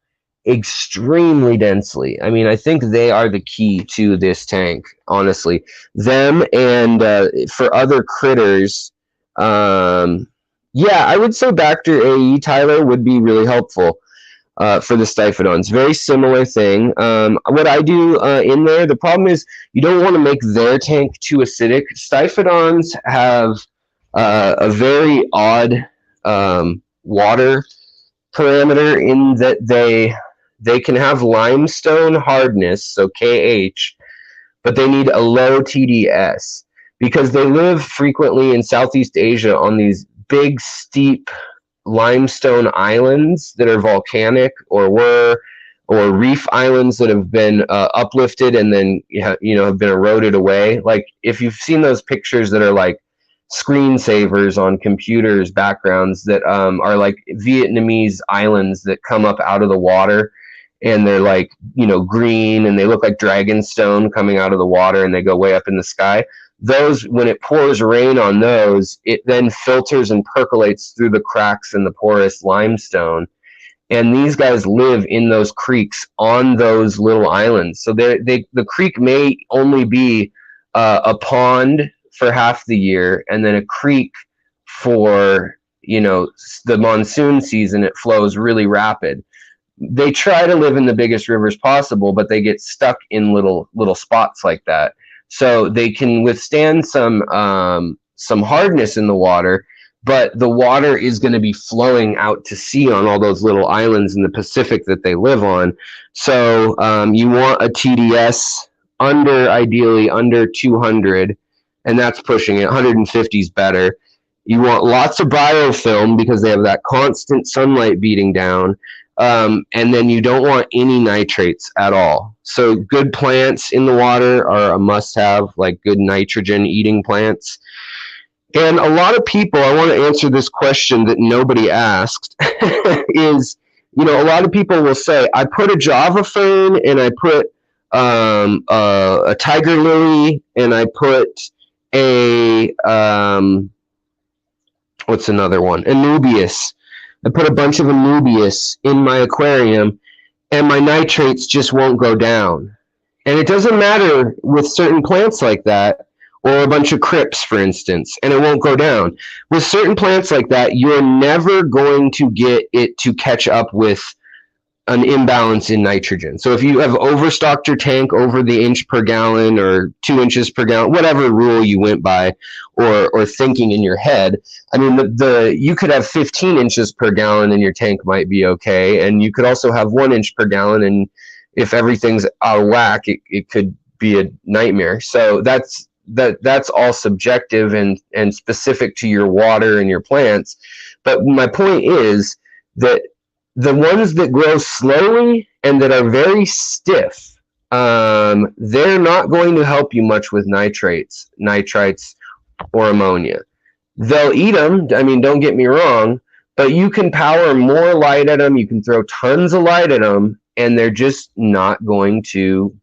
extremely densely. I mean, I think they are the key to this tank, honestly. Them and for other critters, yeah, I would say Bacter AE, Tyler, would be really helpful. For the Stiphodons. Very similar thing. What I do in there, the problem is you don't want to make their tank too acidic. Stiphodons have a very odd water parameter in that they can have limestone hardness, so KH, but they need a low TDS because they live frequently in Southeast Asia on these big, steep limestone islands that are volcanic or reef islands that have been uplifted and then have been eroded away. Like if you've seen those pictures that are like screensavers on computers backgrounds that are like Vietnamese islands that come up out of the water and they're like green and they look like dragonstone coming out of the water and they go way up in the sky. Those, when it pours rain on those, it then filters and percolates through the cracks in the porous limestone. And these guys live in those creeks on those little islands. So the creek may only be a pond for half the year and then a creek for, the monsoon season. It flows really rapid. They try to live in the biggest rivers possible, but they get stuck in little spots like that. So they can withstand some hardness in the water, but the water is going to be flowing out to sea on all those little islands in the Pacific that they live on. So you want a TDS ideally under 200, and that's pushing it. 150 is better. You want lots of biofilm because they have that constant sunlight beating down. And then you don't want any nitrates at all. So good plants in the water are a must-have, like good nitrogen-eating plants. And a lot of people, I want to answer this question that nobody asked, is, you know, a lot of people will say, I put a Java fern and I put a tiger lily and I put a, what's another one? Anubias. I put a bunch of Anubias in my aquarium and my nitrates just won't go down. And it doesn't matter with certain plants like that, or a bunch of crypts, for instance, and it won't go down. With certain plants like that, you're never going to get it to catch up with an imbalance in nitrogen. So if you have overstocked your tank over the inch per gallon or 2 inches per gallon, whatever rule you went by, or thinking in your head, I mean, you could have 15 inches per gallon and your tank might be okay, and you could also have 1 inch per gallon, and if everything's out of whack, it could be a nightmare. So that's all subjective and specific to your water and your plants. But my point is that the ones that grow slowly and that are very stiff, they're not going to help you much with nitrates, or ammonia. They'll eat them. I mean, don't get me wrong, but you can power more light at them. You can throw tons of light at them, and they're just not going to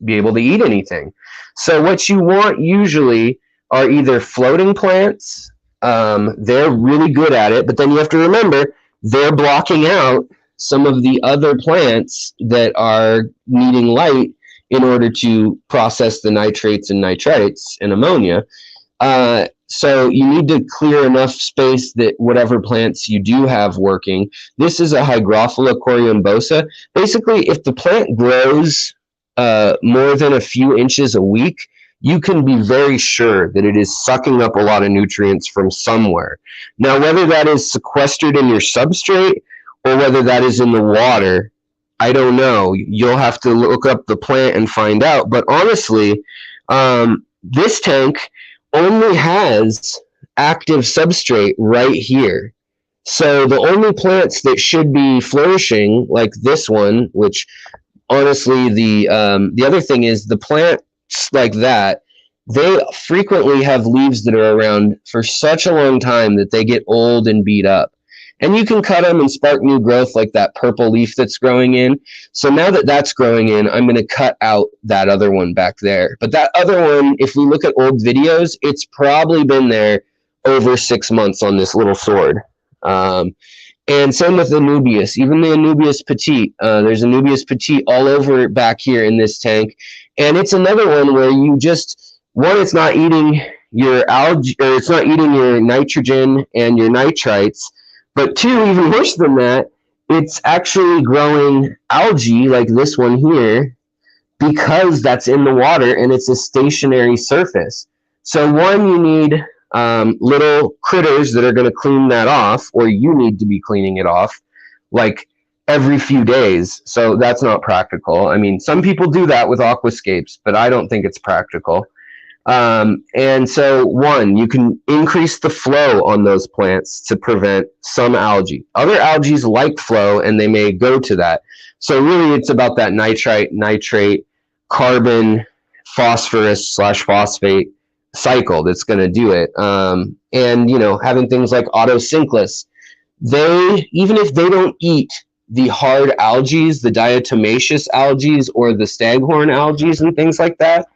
be able to eat anything. So what you want usually are either floating plants. They're really good at it, but then you have to remember they're blocking out some of the other plants that are needing light in order to process the nitrates and nitrites and ammonia. So you need to clear enough space that whatever plants you do have working. This is a Hygrophila coriambosa. Basically, if the plant grows more than a few inches a week, you can be very sure that it is sucking up a lot of nutrients from somewhere. Now, whether that is sequestered in your substrate or whether that is in the water, I don't know. You'll have to look up the plant and find out. But honestly, this tank only has active substrate right here. So the only plants that should be flourishing, like this one, which honestly, the other thing is the plants like that, they frequently have leaves that are around for such a long time that they get old and beat up. And you can cut them and spark new growth, like that purple leaf that's growing in. So now that that's growing in, I'm going to cut out that other one back there. But that other one, if we look at old videos, it's probably been there over 6 months on this little sword. And same with the Anubias, even the Anubias petite. There's Anubias petite all over back here in this tank. And it's another one where you just, one, it's not eating your algae, or it's not eating your nitrogen and your nitrites. But two, even worse than that, it's actually growing algae like this one here because that's in the water and it's a stationary surface. So one, you need little critters that are going to clean that off, or you need to be cleaning it off like every few days. So that's not practical. I mean, some people do that with aquascapes, but I don't think it's practical. And so one, you can increase the flow on those plants to prevent some algae. Other algae like flow and they may go to that. So really it's about that nitrate, carbon, phosphorus / phosphate cycle that's going to do it. And, you know, having things like autosynclus, they, even if they don't eat the hard algae, the diatomaceous algae or the staghorn algae and things like that,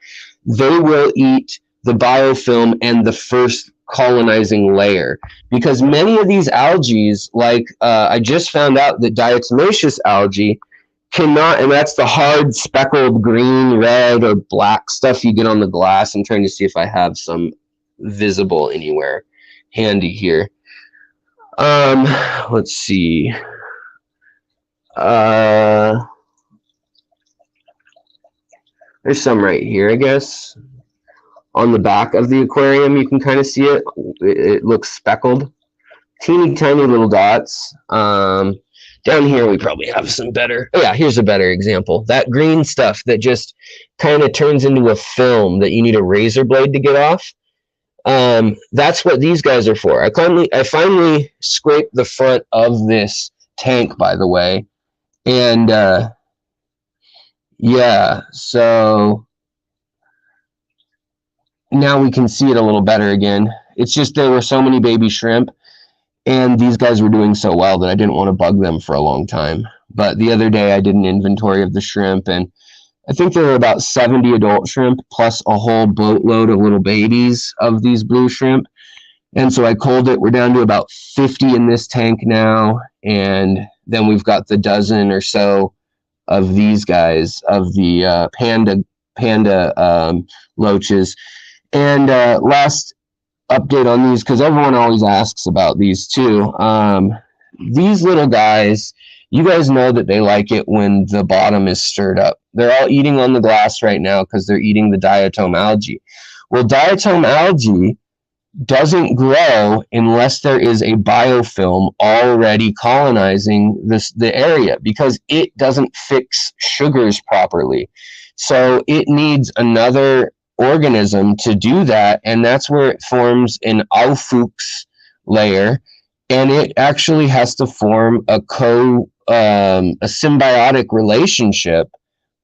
they will eat the biofilm and the first colonizing layer. Because many of these algae, like I just found out that diatomaceous algae cannot, and that's the hard speckled green, red, or black stuff you get on the glass. I'm trying to see if I have some visible anywhere handy here. Let's see. There's some right here, I guess. On the back of the aquarium, you can kind of see it. It looks speckled. Teeny tiny little dots. Down here, we probably have some better. Oh, yeah, here's a better example. That green stuff that just kind of turns into a film that you need a razor blade to get off. That's what these guys are for. I finally scraped the front of this tank, by the way. And, yeah, so now we can see it a little better again. It's just there were so many baby shrimp, and these guys were doing so well that I didn't want to bug them for a long time. But the other day I did an inventory of the shrimp, and I think there were about 70 adult shrimp plus a whole boatload of little babies of these blue shrimp. And so I culled it. We're down to about 50 in this tank now. And then we've got the dozen or so of these guys, of the panda loaches. And last update on these, because everyone always asks about these too. These little guys, you guys know that they like it when the bottom is stirred up. They're all eating on the glass right now because they're eating the Diatom algae. Well, Diatom algae doesn't grow unless there is a biofilm already colonizing the area, because it doesn't fix sugars properly. So it needs another organism to do that, and that's where it forms an Aufwuchs layer, and it actually has to form a symbiotic relationship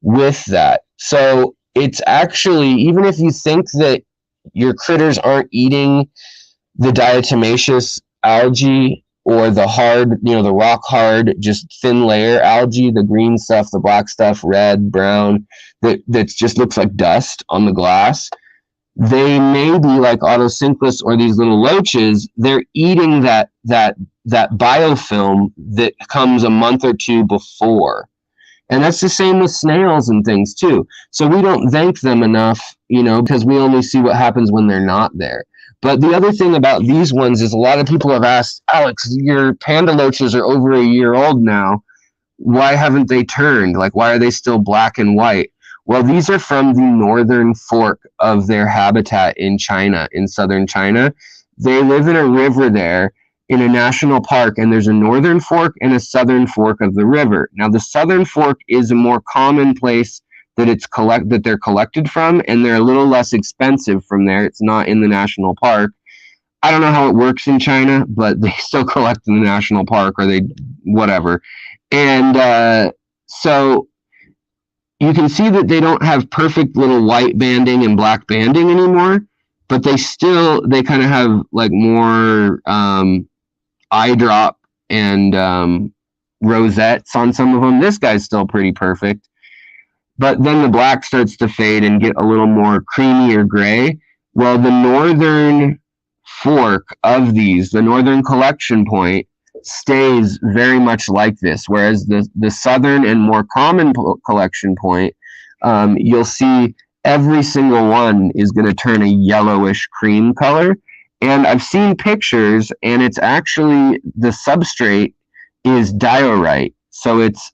with that. So it's actually, even if you think that your critters aren't eating the diatomaceous algae or the hard, the rock hard, just thin layer algae, the green stuff, the black stuff, red, brown, that just looks like dust on the glass, they may be like autosynclus or these little loaches. They're eating that biofilm that comes a month or two before. And that's the same with snails and things too. So we don't thank them enough, because we only see what happens when they're not there. But the other thing about these ones is a lot of people have asked, Alex, your panda loaches are over a year old now. Why haven't they turned? Like, why are they still black and white? Well, these are from the northern fork of their habitat in China, in southern China. They live in a river there, in a national park, and there's a northern fork and a southern fork of the river. Now, the southern fork is a more common place that they're collected from, and they're a little less expensive from there. It's not in the national park. I don't know how it works in China, but they still collect in the national park, or they whatever. And so you can see that they don't have perfect little white banding and black banding anymore, but they kind of have like more eye drop and rosettes on some of them. This guy's still pretty perfect, but then the black starts to fade and get a little more creamy or gray. Well, the northern fork of these, the northern collection point, stays very much like this, whereas the southern and more common collection point, you'll see every single one is going to turn a yellowish cream color. And I've seen pictures, and it's actually, the substrate is diorite. So it's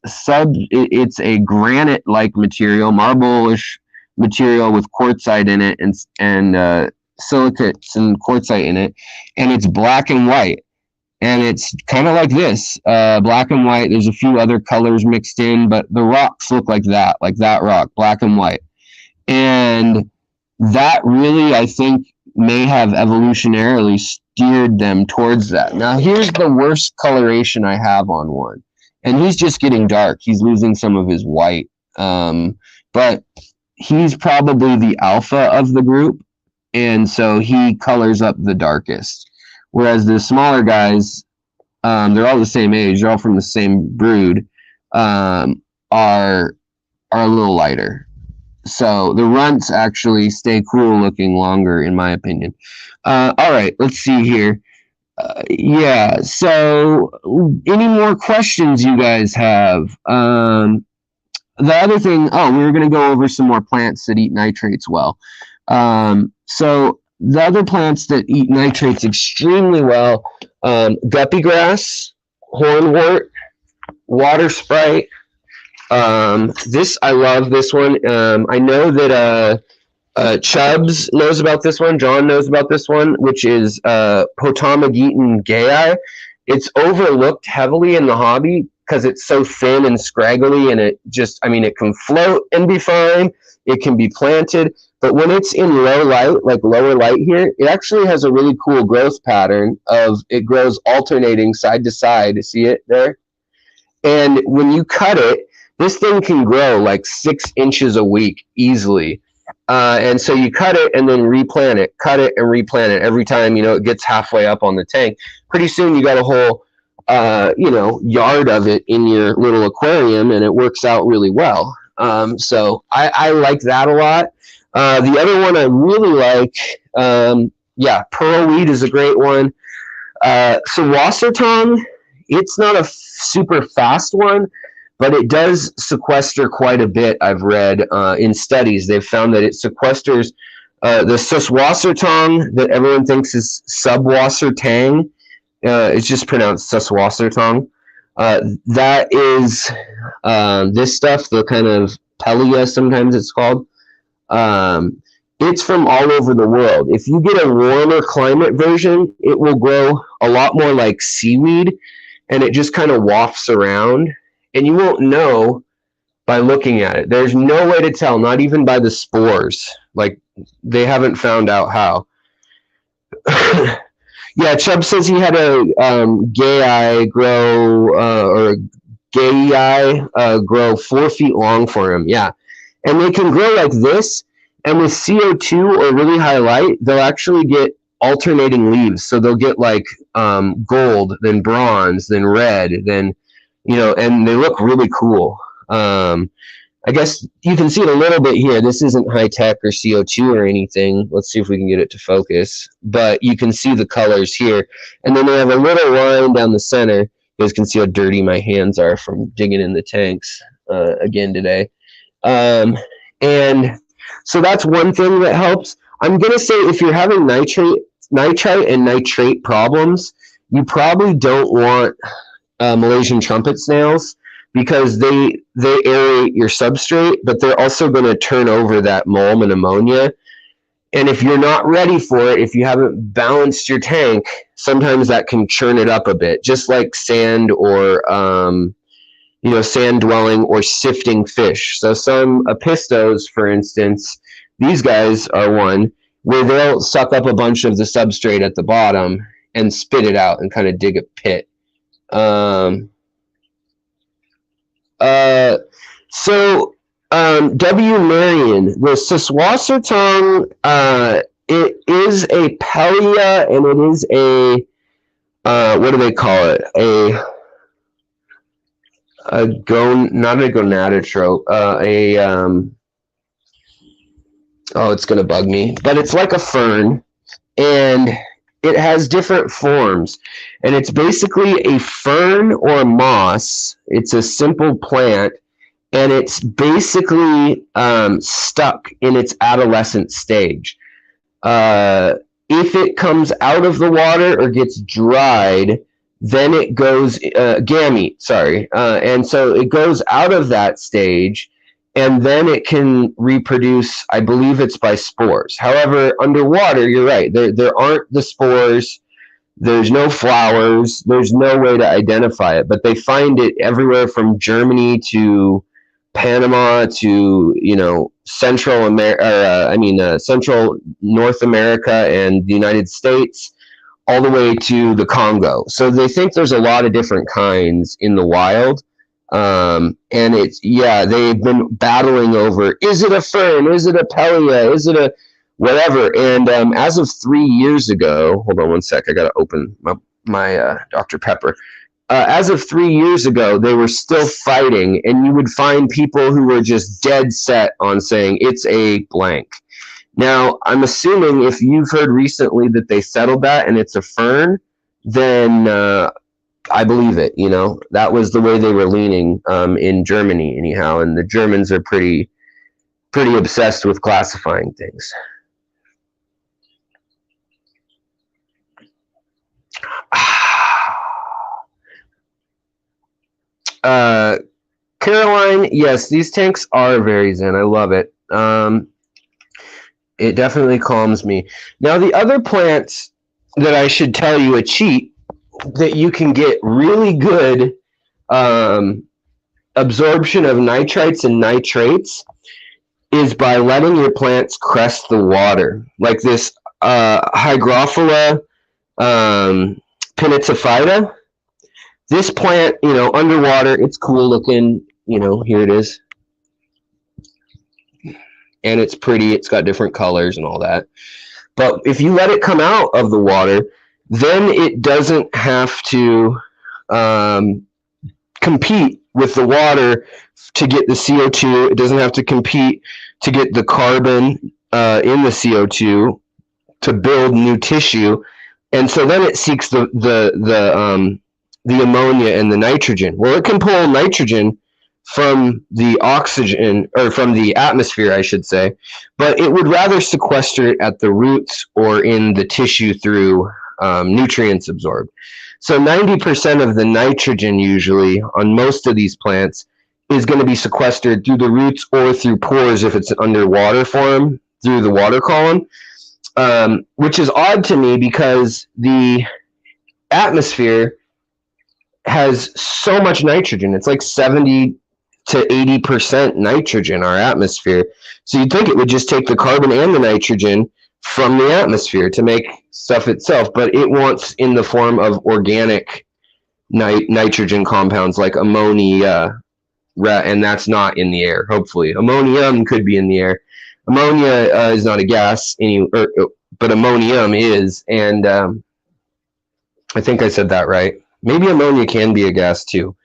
a granite-like material, marble-ish material with quartzite in it, and silicates and quartzite in it, and it's black and white. And it's kind of like this, black and white. There's a few other colors mixed in, but the rocks look like that rock, black and white. And that really, I think, may have evolutionarily steered them towards that. Now, here's the worst coloration I have on one. And he's just getting dark. He's losing some of his white. But he's probably the alpha of the group. And so he colors up the darkest. Whereas the smaller guys, they're all the same age, they're all from the same brood, are a little lighter. So the runts actually stay cool looking longer, in my opinion. All right, let's see here. Yeah, so any more questions you guys have? The other thing, we were going to go over some more plants that eat nitrates well. So the other plants that eat nitrates extremely well, guppy grass, hornwort, water sprite. I love this one. I know that Chubbs knows about this one. John knows about this one, which is Potamogeton gayi. It's overlooked heavily in the hobby because it's so thin and scraggly, and it can float and be fine. It can be planted. But when it's in low light, like lower light here, it actually has a really cool growth pattern of it grows alternating side to side. See it there? And when you cut it, this thing can grow like 6 inches a week easily. And so you cut it and then replant it, cut it and replant it every time, you know, it gets halfway up on the tank. Pretty soon you got a whole, you know, yard of it in your little aquarium, and it works out really well. So I like that a lot. The other one I really like, yeah, pearlweed is a great one. So Wassertong, it's not a super fast one, but it does sequester quite a bit. I've read in studies. They've found that it sequesters the Suswassertong that everyone thinks is Subwassertang. It's just pronounced Suswassertong. That is this stuff, the kind of Pellia, sometimes it's called. It's from all over the world. If you get a warmer climate version, it will grow a lot more like seaweed, and it just kind of wafts around, and you won't know by looking at it. There's no way to tell, not even by the spores. Like, they haven't found out how. Yeah, Chubb says he had a gay grow 4 feet long for him. Yeah, and they can grow like this. And with CO2 or really high light, they'll actually get alternating leaves. So they'll get like gold, then bronze, then red, then, you know, and they look really cool. I guess you can see it a little bit here. This isn't high tech or CO2 or anything. Let's see if we can get it to focus. But you can see the colors here. And then they have a little line down the center. You guys can see how dirty my hands are from digging in the tanks again today. And so that's one thing that helps. I'm going to say if you're having nitrite and nitrate problems, you probably don't want Malaysian trumpet snails, because they aerate your substrate, but they're also going to turn over that mulm and ammonia. And if you're not ready for it, if you haven't balanced your tank, sometimes that can churn it up a bit, just like sand or you know, sand dwelling or sifting fish. So some apistos, for instance, these guys are one where they'll suck up a bunch of the substrate at the bottom and spit it out and kind of dig a pit. W. Marion, the Suswassertong, it is a Pellia, and it is a, what do they call it? Not a gonatotrope, oh, it's going to bug me, but it's like a fern, and it has different forms, and it's basically a fern or moss. It's a simple plant, and it's basically stuck in its adolescent stage. If it comes out of the water or gets dried, then it goes gamete, sorry. And so it goes out of that stage, and then it can reproduce, I believe it's by spores. However, underwater, you're right, there aren't the spores, there's no flowers, there's no way to identify it, but they find it everywhere from Germany to Panama to, you know, Central North America and the United States, all the way to the Congo. So they think there's a lot of different kinds in the wild. And it's, yeah, they've been battling over, is it a fern? Is it a Pellia? Is it a whatever? And as of 3 years ago, hold on one sec, I got to open my Dr. Pepper. As of 3 years ago, they were still fighting, and you would find people who were just dead set on saying it's a blank. Now, I'm assuming if you've heard recently that they settled that and it's a fern, then I believe it. You know, that was the way they were leaning in Germany, anyhow. And the Germans are pretty obsessed with classifying things. Caroline, yes, these tanks are very zen. I love it. It definitely calms me. Now, the other plants that I should tell you, a cheat that you can get really good absorption of nitrites and nitrates is by letting your plants crest the water. Like this Hygrophila pinnatifida. This plant, you know, underwater, it's cool looking, you know, here it is. and it's pretty. It's got different colors and all that. But if you let it come out of the water, then it doesn't have to compete with the water to get the CO2. It doesn't have to compete to get the carbon in the CO2 to build new tissue. And so then it seeks the ammonia and the nitrogen. Well, it can pull nitrogen from the oxygen, or from the atmosphere, I should say, but it would rather sequester it at the roots or in the tissue through nutrients absorbed. So 90% of the nitrogen usually on most of these plants is going to be sequestered through the roots or through pores if it's an underwater form, through the water column, which is odd to me because the atmosphere has so much nitrogen. It's like 70 to 80% nitrogen, our atmosphere. So you'd think it would just take the carbon and the nitrogen from the atmosphere to make stuff itself, but it wants in the form of organic nitrogen compounds like ammonia, and that's not in the air, hopefully. Ammonium could be in the air. Ammonia is not a gas, but ammonium is, and I think I said that right. Maybe ammonia can be a gas too,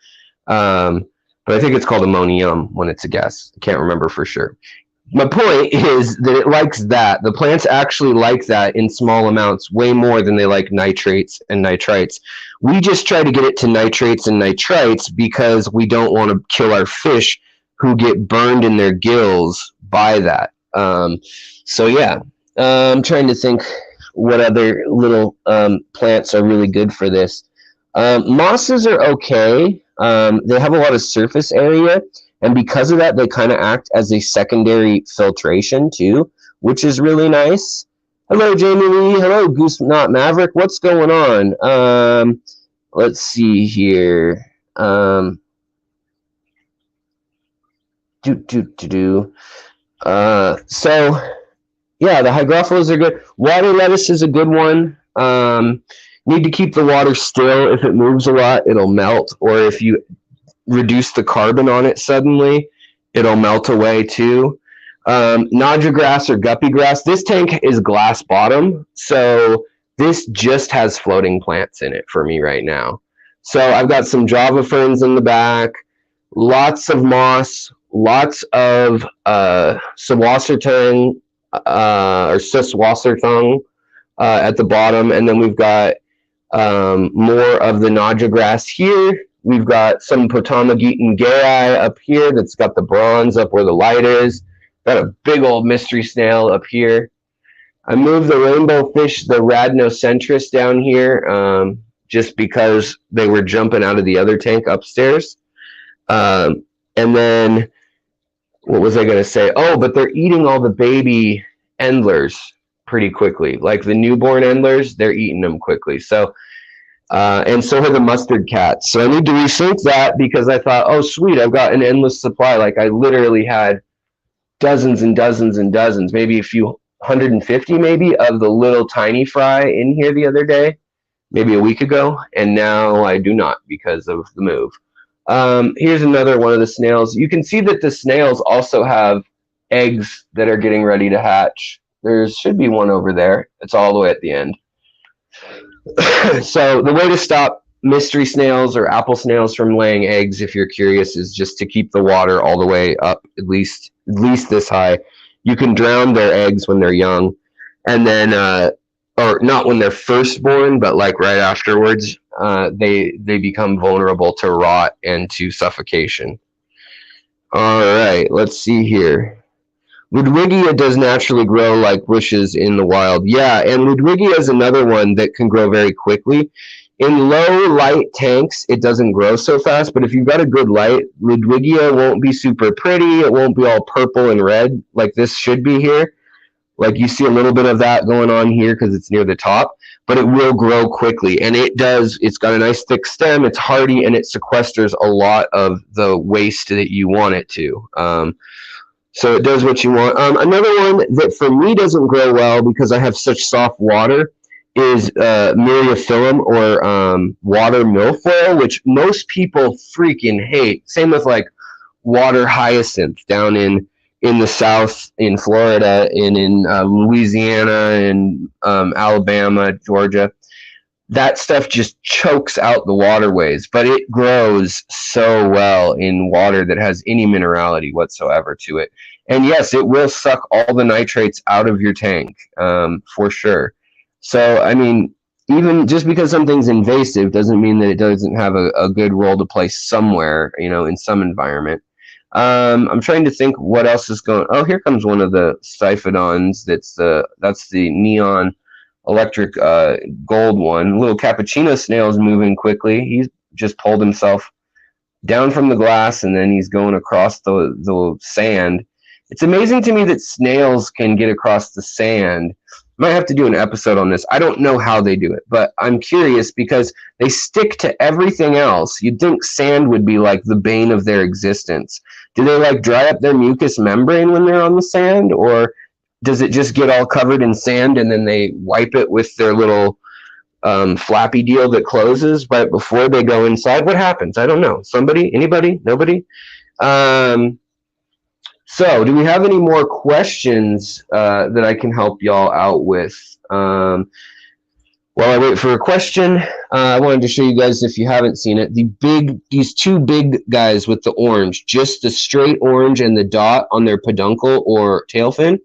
but I think it's called ammonium when it's a gas. I can't remember for sure. My point is that it likes that. The plants actually like that in small amounts, way more than they like nitrates and nitrites. We just try to get it to nitrates and nitrites because we don't want to kill our fish who get burned in their gills by that. So yeah, I'm trying to think what other little plants are really good for this. Mosses are okay. They have a lot of surface area, and because of that, they kind of act as a secondary filtration too, which is really nice. Hello, Jamie Lee. Hello, Goose Not Maverick. What's going on? Let's see here. So yeah, the hygrophilas are good. Water lettuce is a good one. Need to keep the water still. If it moves a lot, it'll melt, or if you reduce the carbon on it suddenly, it'll melt away too. Naja grass or guppy grass. This tank is glass bottom, so this just has floating plants in it for me right now. So I've got some Java ferns in the back, lots of moss, lots of Sawassertung or Siswassertung at the bottom, and then we've got more of the Naja grass here. We've got some Potamogeton gayi up here that's got the bronze up where the light is. Got a big old mystery snail up here. I moved the rainbow fish, the Radnocentris, down here just because they were jumping out of the other tank upstairs. And then, what was I going to say? Oh, but they're eating all the baby endlers pretty quickly. Like the newborn endlers, they're eating them quickly. So, and so are the mustard cats. So I need to resync that because I thought, oh, sweet, I've got an endless supply. Like I literally had dozens and dozens and dozens, maybe a few 150 maybe of the little tiny fry in here the other day, maybe a week ago. And now I do not because of the move. Here's another one of the snails. You can see that the snails also have eggs that are getting ready to hatch. There should be one over there. It's all the way at the end. So the way to stop mystery snails or apple snails from laying eggs, if you're curious, is just to keep the water all the way up, at least this high. You can drown their eggs when they're young, and then or not when they're first born, but like right afterwards, they become vulnerable to rot and to suffocation. All right, let's see here. Ludwigia does naturally grow like bushes in the wild. Yeah, and Ludwigia is another one that can grow very quickly. In low light tanks, it doesn't grow so fast, but if you've got a good light, Ludwigia won't be super pretty. It won't be all purple and red like this should be here. Like you see a little bit of that going on here because it's near the top, but it will grow quickly. And it does, it's got a nice thick stem, it's hardy, and it sequesters a lot of the waste that you want it to. So it does what you want. Another one that for me doesn't grow well because I have such soft water is Myriophyllum or water milfoil, which most people freaking hate. Same with like water hyacinth down in in the South, in Florida, and in Louisiana, and Alabama, Georgia. That stuff just chokes out the waterways, but it grows so well in water that has any minerality whatsoever to it. And yes, it will suck all the nitrates out of your tank, for sure. So, I mean, even just because something's invasive doesn't mean that it doesn't have a good role to play somewhere, in some environment. I'm trying to think what else is going. Oh, here comes one of the Siphodons. That's the neon electric gold one. Little cappuccino snail's moving quickly. He's just pulled himself down from the glass, and then he's going across the sand. It's amazing to me that snails can get across the sand. Might have to do an episode on this. I don't know how they do it, but I'm curious because they stick to everything else. You'd think sand would be like the bane of their existence. Do they like dry up their mucous membrane when they're on the sand, or does it just get all covered in sand and then they wipe it with their little flappy deal that closes right before they go inside? What happens? I don't know. Somebody? Anybody? Nobody? So, do we have any more questions that I can help y'all out with? While I wait for a question, I wanted to show you guys, if you haven't seen it, these two big guys with the orange, just the straight orange and the dot on their peduncle or tail fin.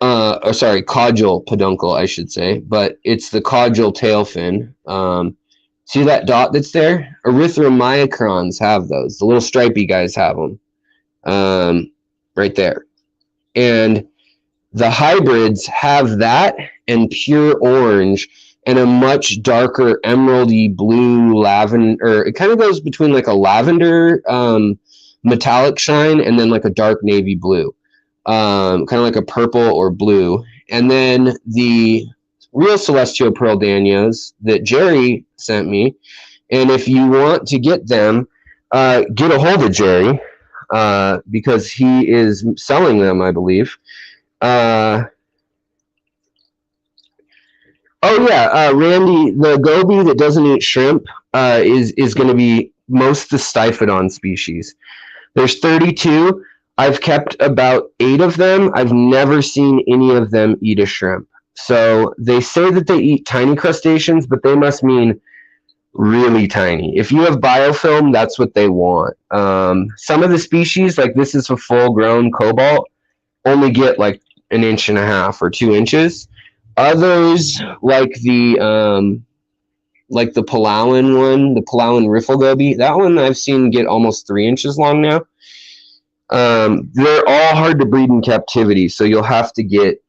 Or sorry, caudal peduncle, I should say, but it's the caudal tail fin. See that dot that's there? Erythromycrons have those. The little stripy guys have them. Right there. And the hybrids have that and pure orange and a much darker emeraldy blue lavender. It kind of goes between like a lavender metallic shine and then like a dark navy blue. Kind of like a purple or blue. And then the real celestial pearl danios that Jerry sent me, and if you want to get them, get a hold of Jerry, because he is selling them, I believe. Randy, the goby that doesn't eat shrimp is going to be most the Stiphodon species. There's 32. I've kept about 8 of them. I've never seen any of them eat a shrimp. So they say that they eat tiny crustaceans, but they must mean really tiny. If you have biofilm, that's what they want. Some of the species, like this is a full-grown cobalt, only get like 1.5 inches or 2 inches. Others, like the Palawan one, the Palawan riffle goby, that one I've seen get almost 3 inches long now. They're all hard to breed in captivity, so you'll have to get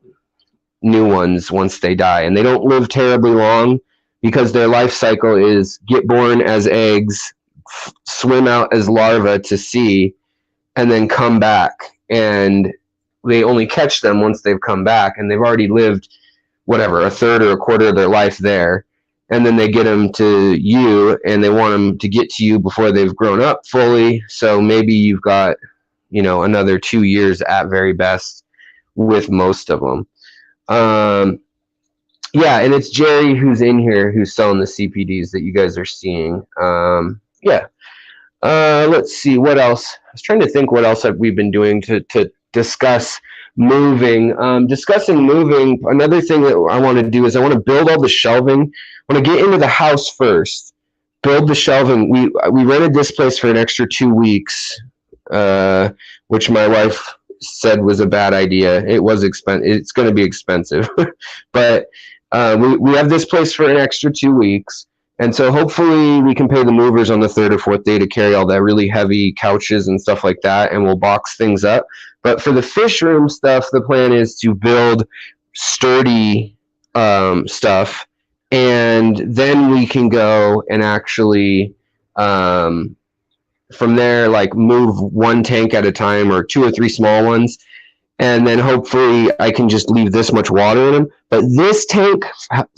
new ones once they die, and they don't live terribly long because their life cycle is get born as eggs, swim out as larvae to sea, and then come back. And they only catch them once they've come back, and they've already lived whatever, a third or a quarter of their life there. And then they get them to you, and they want them to get to you before they've grown up fully. So maybe you've got, another 2 years at very best with most of them. Yeah, and it's Jerry who's in here who's selling the CPDs that you guys are seeing. Let's see, what else? I was trying to think what else we've been doing to discuss moving. Discussing moving, another thing that I want to do is I want to build all the shelving. I want to get into the house first, build the shelving. We rented this place for an extra 2 weeks, which my wife said was a bad idea. It was expensive. It's going to be expensive, but we have this place for an extra 2 weeks, and so hopefully we can pay the movers on the 3rd or 4th day to carry all that really heavy couches and stuff like that, and we'll box things up. But for the fish room stuff, the plan is to build sturdy stuff, and then we can go and actually from there, like move one tank at a time or 2 or 3 small ones. And then hopefully I can just leave this much water in them. But this tank,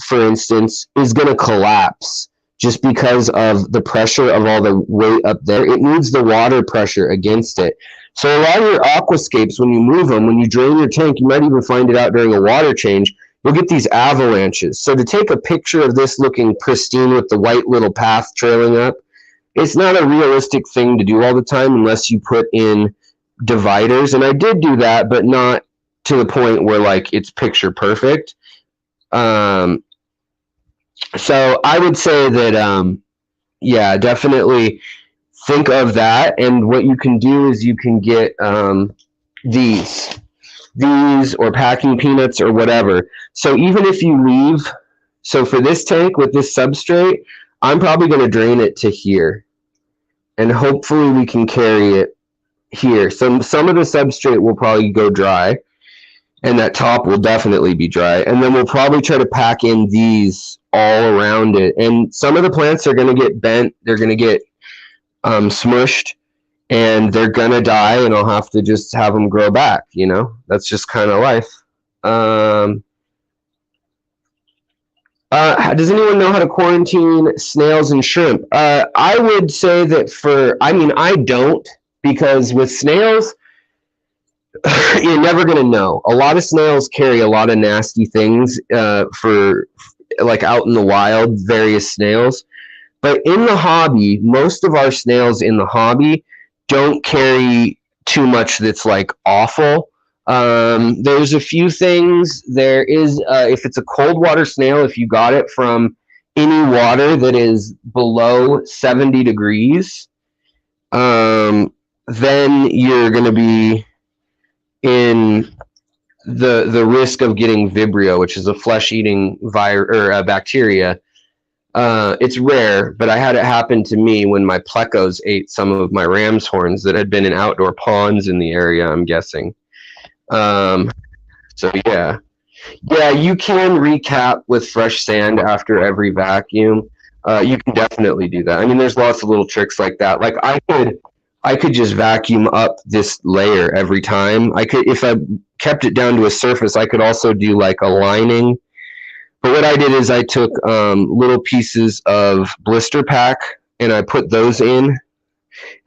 for instance, is going to collapse just because of the pressure of all the weight up there. It needs the water pressure against it. So a lot of your aquascapes, when you move them, when you drain your tank, you might even find it out during a water change, you'll get these avalanches. So to take a picture of this looking pristine with the white little path trailing up, it's not a realistic thing to do all the time unless you put in dividers, and I did do that, but not to the point where like it's picture perfect. So I would say that yeah, definitely think of that. And what you can do is you can get these or packing peanuts or whatever. So even if you leave, so for this tank with this substrate, I'm probably going to drain it to here, and hopefully we can carry it here. Some of the substrate will probably go dry, and that top will definitely be dry. And then we'll probably try to pack in these all around it. And some of the plants are going to get bent. They're going to get smushed, and they're going to die, and I'll have to just have them grow back. You know, that's just kind of life. Does anyone know how to quarantine snails and shrimp? I would say that I don't, because with snails, you're never going to know. A lot of snails carry a lot of nasty things for like out in the wild, various snails. But in the hobby, most of our snails in the hobby don't carry too much that's like awful. There's a few things. There is, if it's a cold water snail, if you got it from any water that is below 70 degrees, then you're going to be in the risk of getting Vibrio, which is a flesh-eating bacteria. It's rare, but I had it happen to me when my plecos ate some of my ram's horns that had been in outdoor ponds in the area, I'm guessing. So yeah, you can recap with fresh sand after every vacuum. You can definitely do that. I mean, there's lots of little tricks like that. Like I could just vacuum up this layer every time. I could, if I kept it down to a surface, I could also do like a lining. But what I did is I took little pieces of blister pack and I put those in,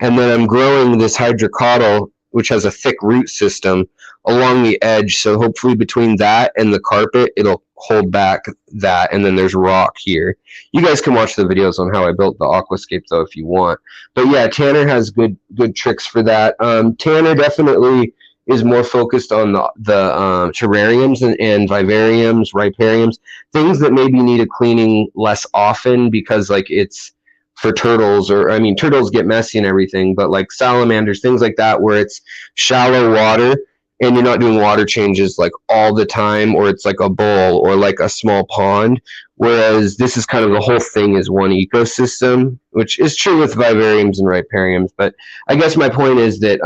and then I'm growing this hydrocotyl, which has a thick root system, along the edge. So hopefully between that and the carpet, it'll hold back that. And then there's rock here. You guys can watch the videos on how I built the aquascape though, if you want. But yeah, Tanner has good tricks for that. Tanner definitely is more focused on the terrariums and vivariums, ripariums, things that maybe need a cleaning less often, because like it's for turtles, or I mean, turtles get messy and everything, but like salamanders, things like that, where it's shallow water and you're not doing water changes like all the time, or it's like a bowl or like a small pond. Whereas this is kind of the whole thing is one ecosystem, which is true with vivariums and ripariums. But I guess my point is that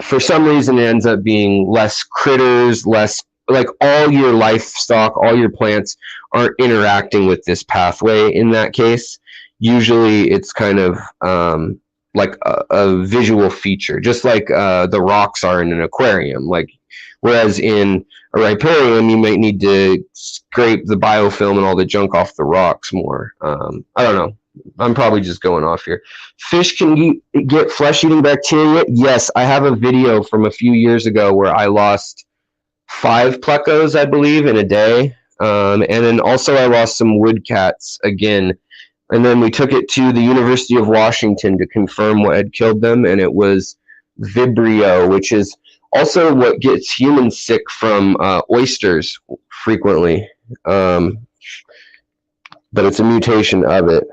for some reason it ends up being less critters, less like all your livestock, all your plants aren't interacting with this pathway in that case. Usually it's kind of like a visual feature, just like the rocks are in an aquarium. Like, whereas in a riparium, you might need to scrape the biofilm and all the junk off the rocks more. I don't know. I'm probably just going off here. Fish can get flesh-eating bacteria. Yes, I have a video from a few years ago where I lost 5 plecos, I believe, in a day. And then also I lost some woodcats again. And then we took it to the University of Washington to confirm what had killed them, and it was Vibrio, which is also what gets humans sick from oysters frequently. But it's a mutation of it.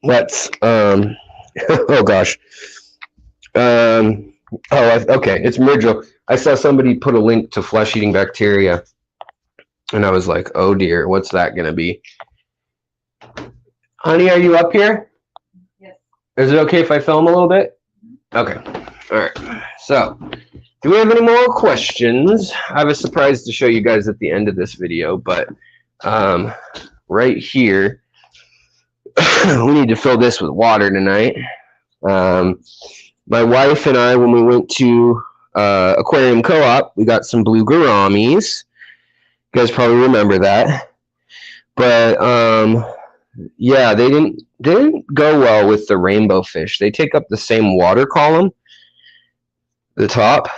Let's oh gosh. Okay, it's Myrgel. I saw somebody put a link to flesh-eating bacteria, and I was like, oh dear, what's that gonna be? Honey, are you up here? Yes. Is it okay if I film a little bit? Okay. All right. So, do we have any more questions? I have a surprise to show you guys at the end of this video, but right here, we need to fill this with water tonight. My wife and I, when we went to Aquarium Co-op, we got some blue gouramis. You guys probably remember that. But yeah, they didn't go well with the rainbow fish. They take up the same water column, the top.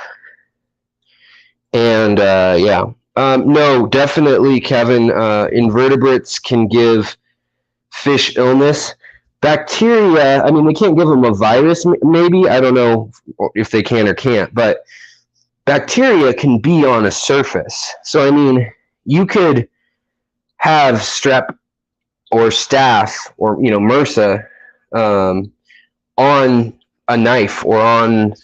And yeah, No, definitely, Kevin. Invertebrates can give fish illness. Bacteria, I mean, they can't give them a virus, maybe. I don't know if they can or can't, but bacteria can be on a surface. So, I mean, you could have strep or staph or, MRSA on a knife or on,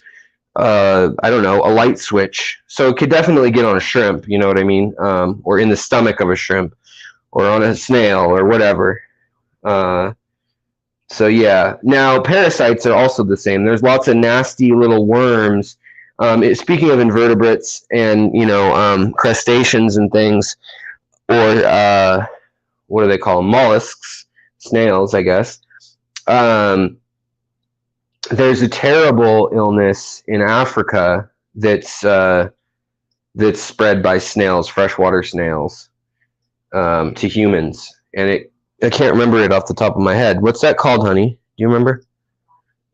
I don't know, a light switch. So it could definitely get on a shrimp, you know what I mean? Or in the stomach of a shrimp or on a snail or whatever. So yeah. Now parasites are also the same. There's lots of nasty little worms. Speaking of invertebrates and crustaceans and things, or what do they call them? Mollusks, snails, I guess. There's a terrible illness in Africa that's spread by snails, freshwater snails, to humans, and I can't remember it off the top of my head. What's that called, honey? Do you remember?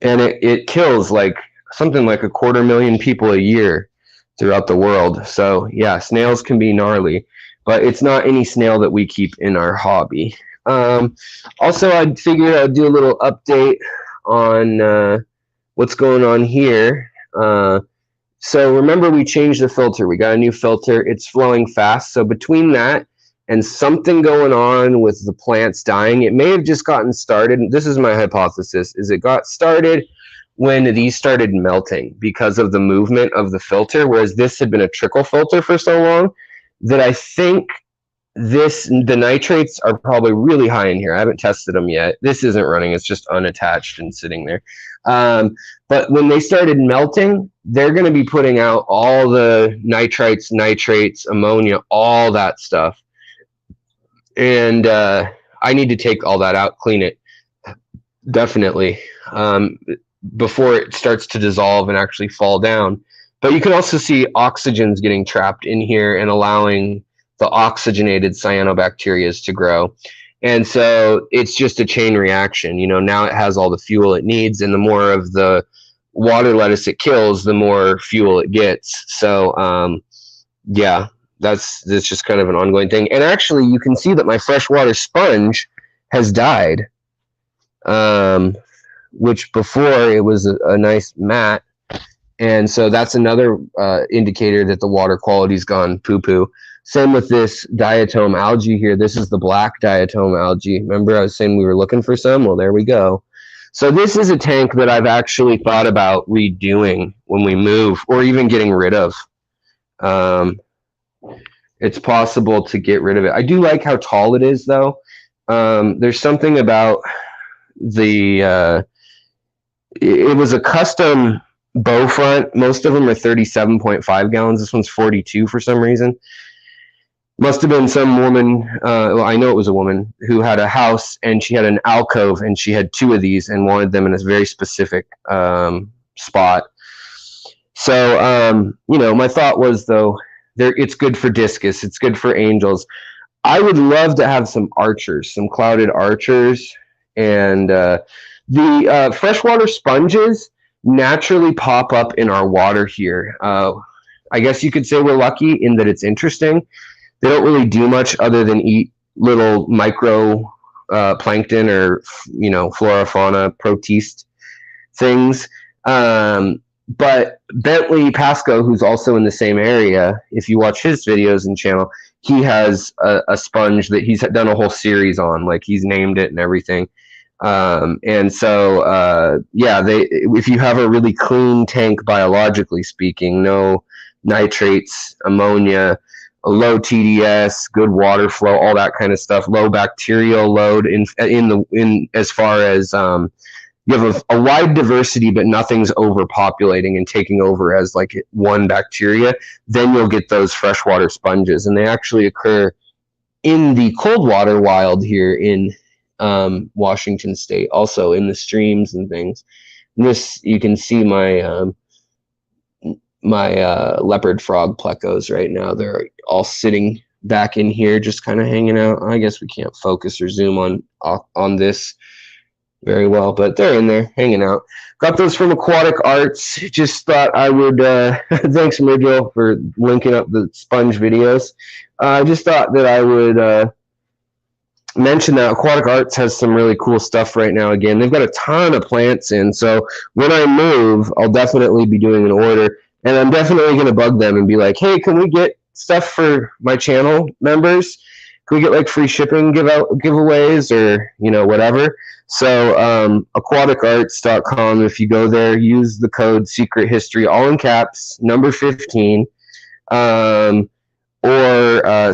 And it kills like something like 250,000 people a year throughout the world. So yeah, snails can be gnarly, but it's not any snail that we keep in our hobby. Also, I figured I'd do a little update on what's going on here. So remember, we changed the filter. We got a new filter. It's flowing fast. So between that and something going on with the plants dying, it may have just gotten started. This is my hypothesis, is it got started when these started melting because of the movement of the filter, whereas this had been a trickle filter for so long that I think the nitrates are probably really high in here. I haven't tested them yet. This isn't running. It's just unattached and sitting there. But when they started melting, they're going to be putting out all the nitrites, nitrates, ammonia, all that stuff. And I need to take all that out, clean it, definitely, before it starts to dissolve and actually fall down. But you can also see oxygen's getting trapped in here and allowing the oxygenated cyanobacteria to grow. And so it's just a chain reaction. Now it has all the fuel it needs, and the more of the water lettuce it kills, the more fuel it gets. So yeah, that's just kind of an ongoing thing. And actually, you can see that my freshwater sponge has died, which before it was a nice mat. And so that's another indicator that the water quality's gone poo-poo. Same with this Diatom algae here. This is the black Diatom algae. Remember I was saying we were looking for some? Well, there we go. So this is a tank that I've actually thought about redoing when we move, or even getting rid of. It's possible to get rid of it. I do like how tall it is, though. There's something about it was a custom bow front. Most of them are 37.5 gallons. This one's 42 for some reason. Must have been some woman, well, I know it was a woman, who had a house and she had an alcove and she had 2 of these and wanted them in a very specific spot. So, my thought was, though, it's good for discus. It's good for angels. I would love to have some archers, some clouded archers. And the freshwater sponges naturally pop up in our water here. I guess you could say we're lucky in that it's interesting. They don't really do much other than eat little micro plankton or, flora, fauna, protist things. But Bentley Pasco, who's also in the same area, if you watch his videos and channel, he has a sponge that he's done a whole series on. Like, he's named it and everything. And so, if you have a really clean tank, biologically speaking, no nitrates, ammonia, a low TDS, good water flow, all that kind of stuff, low bacterial load in as far as you have a wide diversity, but nothing's overpopulating and taking over as like one bacteria, then you'll get those freshwater sponges. And they actually occur in the cold water wild here in Washington State, also in the streams and things. And this, you can see my leopard frog plecos right now. They're all sitting back in here, just kind of hanging out. I guess we can't focus or zoom on this. very well, but they're in there hanging out. Got those from Aquatic Arts. Just thought I would, thanks Miguel for linking up the sponge videos. I just thought that I would mention that Aquatic Arts has some really cool stuff right now. Again, they've got a ton of plants in, so when I move, I'll definitely be doing an order, and I'm definitely going to bug them and be like, hey, can we get stuff for my channel members? Can we get like free shipping giveaways or, you know, whatever? So aquaticarts.com, if you go there, use the code secret history, all in caps, number 15, or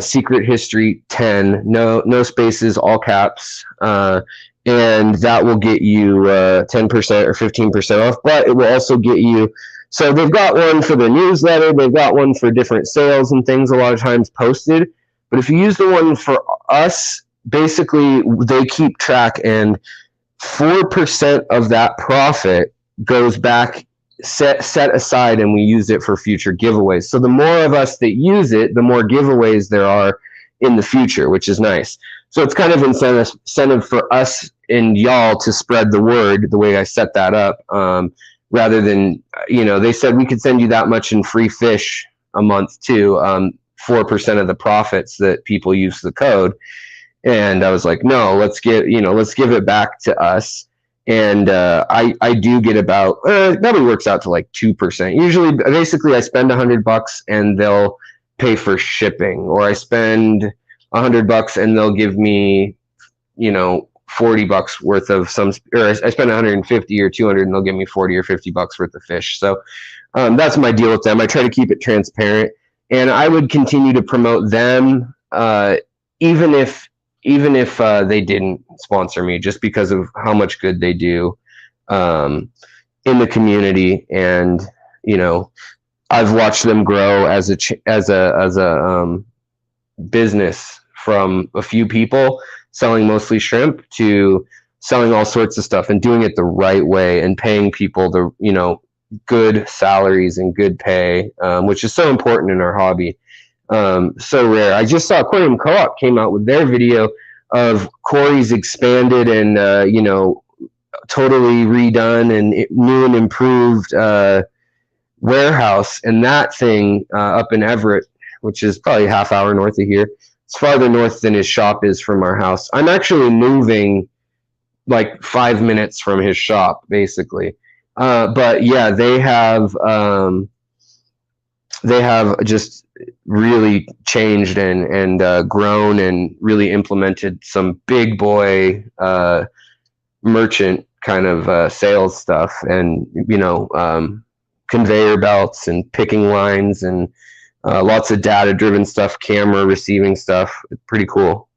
secret history 10, no spaces, all caps, and that will get you 10% or 15% off, but it will also get you, so they've got one for the newsletter, they've got one for different sales and things a lot of times posted, but if you use the one for us, basically they keep track, and 4% of that profit goes back, set aside, and we use it for future giveaways. So the more of us that use it, the more giveaways there are in the future, which is nice. So it's kind of incentive for us and y'all to spread the word the way I set that up, rather than, you know, they said we could send you that much in free fish a month too, 4% of the profits that people use the code. And I was like, no, let's give it back to us. And I do get about, it probably works out to like 2%. Usually, basically, I spend $100 and they'll pay for shipping, or I spend $100 and they'll give me, you know, $40 worth of some, or I spend 150 or 200 and they'll give me 40 or $50 worth of fish. So that's my deal with them. I try to keep it transparent, and I would continue to promote them, even if they didn't sponsor me, just because of how much good they do in the community. And, you know, I've watched them grow as a business from a few people selling mostly shrimp to selling all sorts of stuff and doing it the right way and paying people the, you know, good salaries and good pay, which is so important in our hobby. So rare. I just saw Aquarium Co-op came out with their video of Corey's expanded and, you know, totally redone and new and improved warehouse. And that thing up in Everett, which is probably a half hour north of here, it's farther north than his shop is from our house. I'm actually moving like 5 minutes from his shop, basically. But yeah, they have just really changed and grown and really implemented some big boy merchant kind of sales stuff, and, you know, conveyor belts and picking lines and lots of data driven stuff, camera receiving stuff. It's pretty cool.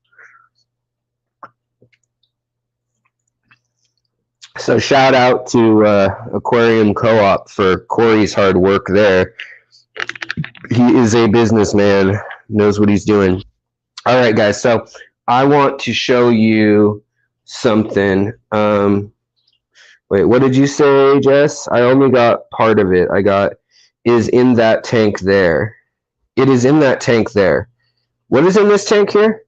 So shout out to Aquarium Co-op for Corey's hard work there. He is a businessman, knows what he's doing. All right, guys. So I want to show you something. Wait, what did you say, Jess? I only got part of it. I got is in that tank there. It is in that tank there. What is in this tank here?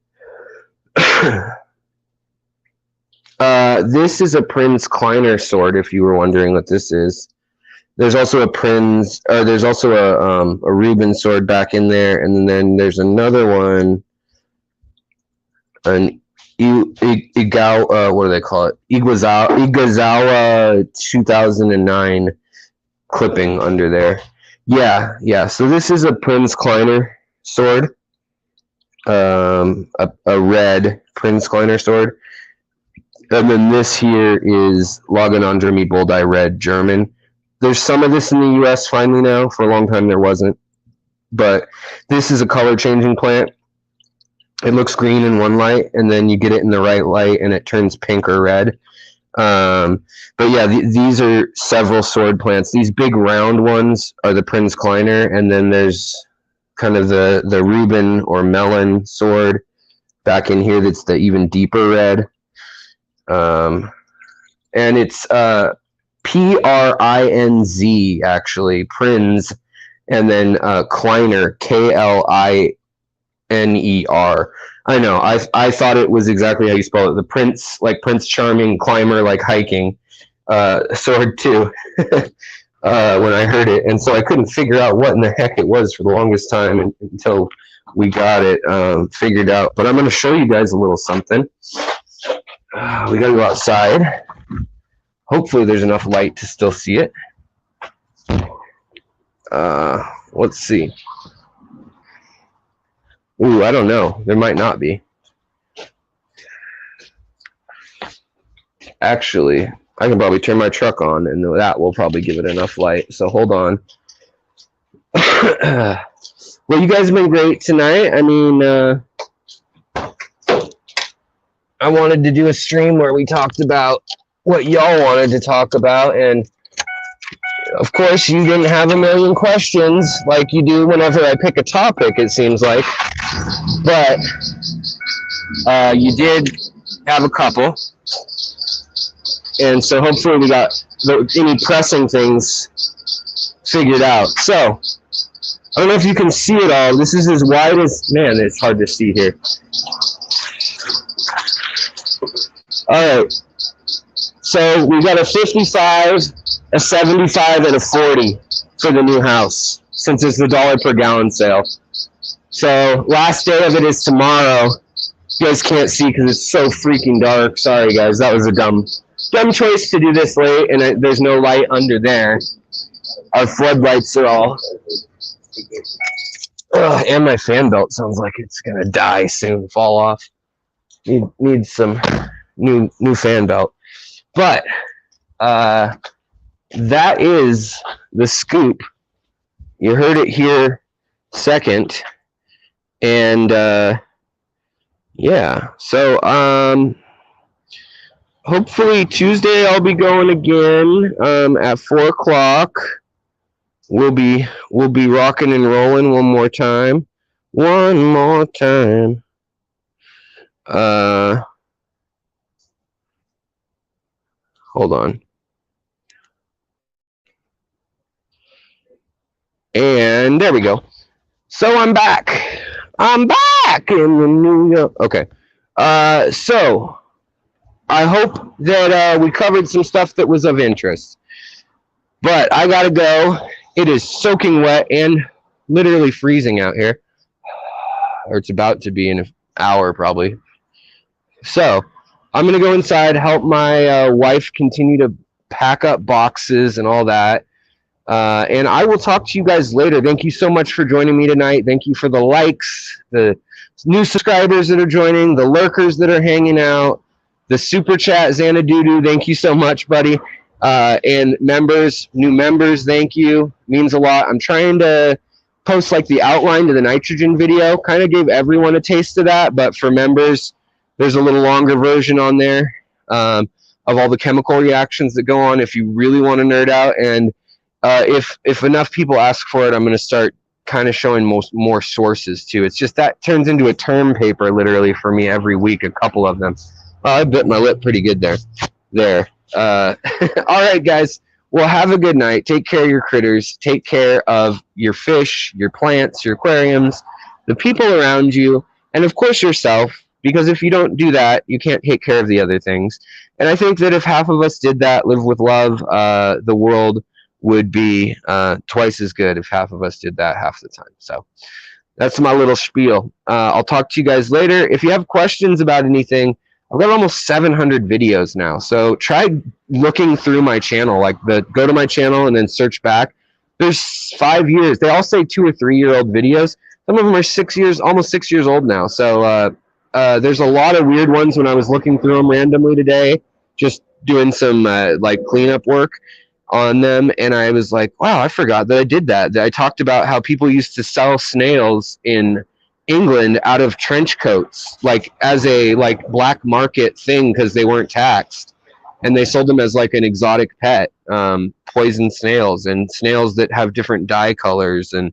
This is a Prinz Kleiner sword, if you were wondering what this is. There's also a Prinz, or there's also a Reuben sword back in there, and then there's another one, an what do they call it? Iguazawa 2009 clipping under there. Yeah. So this is a Prinz Kleiner sword, a red Prinz Kleiner sword. And then this here is Lagonandremi Boldeye Red German. There's some of this in the U.S. finally now. For a long time there wasn't. But this is a color-changing plant. It looks green in one light, and then you get it in the right light, and it turns pink or red. But yeah, these are several sword plants. These big round ones are the Prinz Kleiner, and then there's kind of the Reuben or melon sword back in here that's the even deeper red. And it's Prinz, actually, Prinz, and then Kleiner, Kleiner. I know. I thought it was exactly how you spell it. The Prince, like Prince Charming climber, like hiking sword too. When I heard it, and so I couldn't figure out what in the heck it was for the longest time until we got it figured out. But I'm going to show you guys a little something. We got to go outside. Hopefully there's enough light to still see it. Let's see. Ooh, I don't know. There might not be. Actually, I can probably turn my truck on, and that will probably give it enough light. So hold on. Well, you guys have been great tonight. I mean, I wanted to do a stream where we talked about what y'all wanted to talk about, and of course, you didn't have a million questions like you do whenever I pick a topic, it seems like. But you did have a couple. And so hopefully we got any pressing things figured out. So, I don't know if you can see it all. This is as wide as... Man, it's hard to see here. All right. So, we got a 55, a 75, and a 40 for the new house, since it's the $1 per gallon sale. So, last day of it is tomorrow. You guys can't see because it's so freaking dark. Sorry, guys. That was a dumb choice to do this late, and there's no light under there. Our floodlights are all... and my fan belt sounds like it's going to die soon, fall off. Need some new fan belt. But that is the scoop. You heard it here second. And yeah, so hopefully Tuesday I'll be going again at 4 o'clock. We'll be rocking and rolling one more time. One more time. Hold on. And there we go. So I'm back. I'm back in the New York. Okay. So I hope that we covered some stuff that was of interest. But I gotta go. It is soaking wet and literally freezing out here. Or it's about to be in an hour probably. So I'm gonna go inside, help my wife continue to pack up boxes and all that. And I will talk to you guys later. Thank you so much for joining me tonight. Thank you for the likes, the new subscribers that are joining, the lurkers that are hanging out, the super chat, Xanadudu. Thank you so much, buddy. And members, new members, thank you. Means a lot. I'm trying to post like the outline to the nitrogen video. Kind of gave everyone a taste of that, but for members, there's a little longer version on there of all the chemical reactions that go on if you really want to nerd out. And if enough people ask for it, I'm going to start kind of showing more sources too. It's just that turns into a term paper literally for me every week, a couple of them. I bit my lip pretty good there. All right, guys. Well, have a good night. Take care of your critters. Take care of your fish, your plants, your aquariums, the people around you, and of course yourself, because if you don't do that, you can't take care of the other things. And I think that if half of us did that, live with love, the world would be twice as good if half of us did that half the time. So that's my little spiel. I'll talk to you guys later. If you have questions about anything, I've got almost 700 videos now. So try looking through my channel, go to my channel and then search back. There's 5 years. They all say 2 or 3 year old videos. Some of them are 6 years, almost 6 years old now. So there's a lot of weird ones when I was looking through them randomly today, just doing some cleanup work on them, and I was like, wow, I forgot that I did that. I talked about how people used to sell snails in England out of trench coats, as a black market thing because they weren't taxed, and they sold them as an exotic pet, poison snails and snails that have different dye colors. And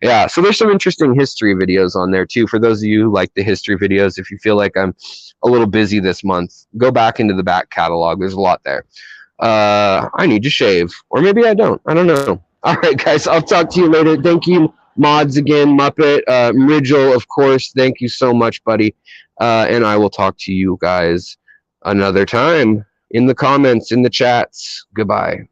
yeah, so there's some interesting history videos on there too for those of you who like the history videos. If you feel like I'm a little busy this month, go back into the back catalog. There's a lot there. I need to shave, or maybe I don't know. All right, guys, I'll talk to you later. Thank you. mods again, Muppet, Rigel, of course. Thank you so much, buddy. And I will talk to you guys another time in the comments, in the chats. Goodbye.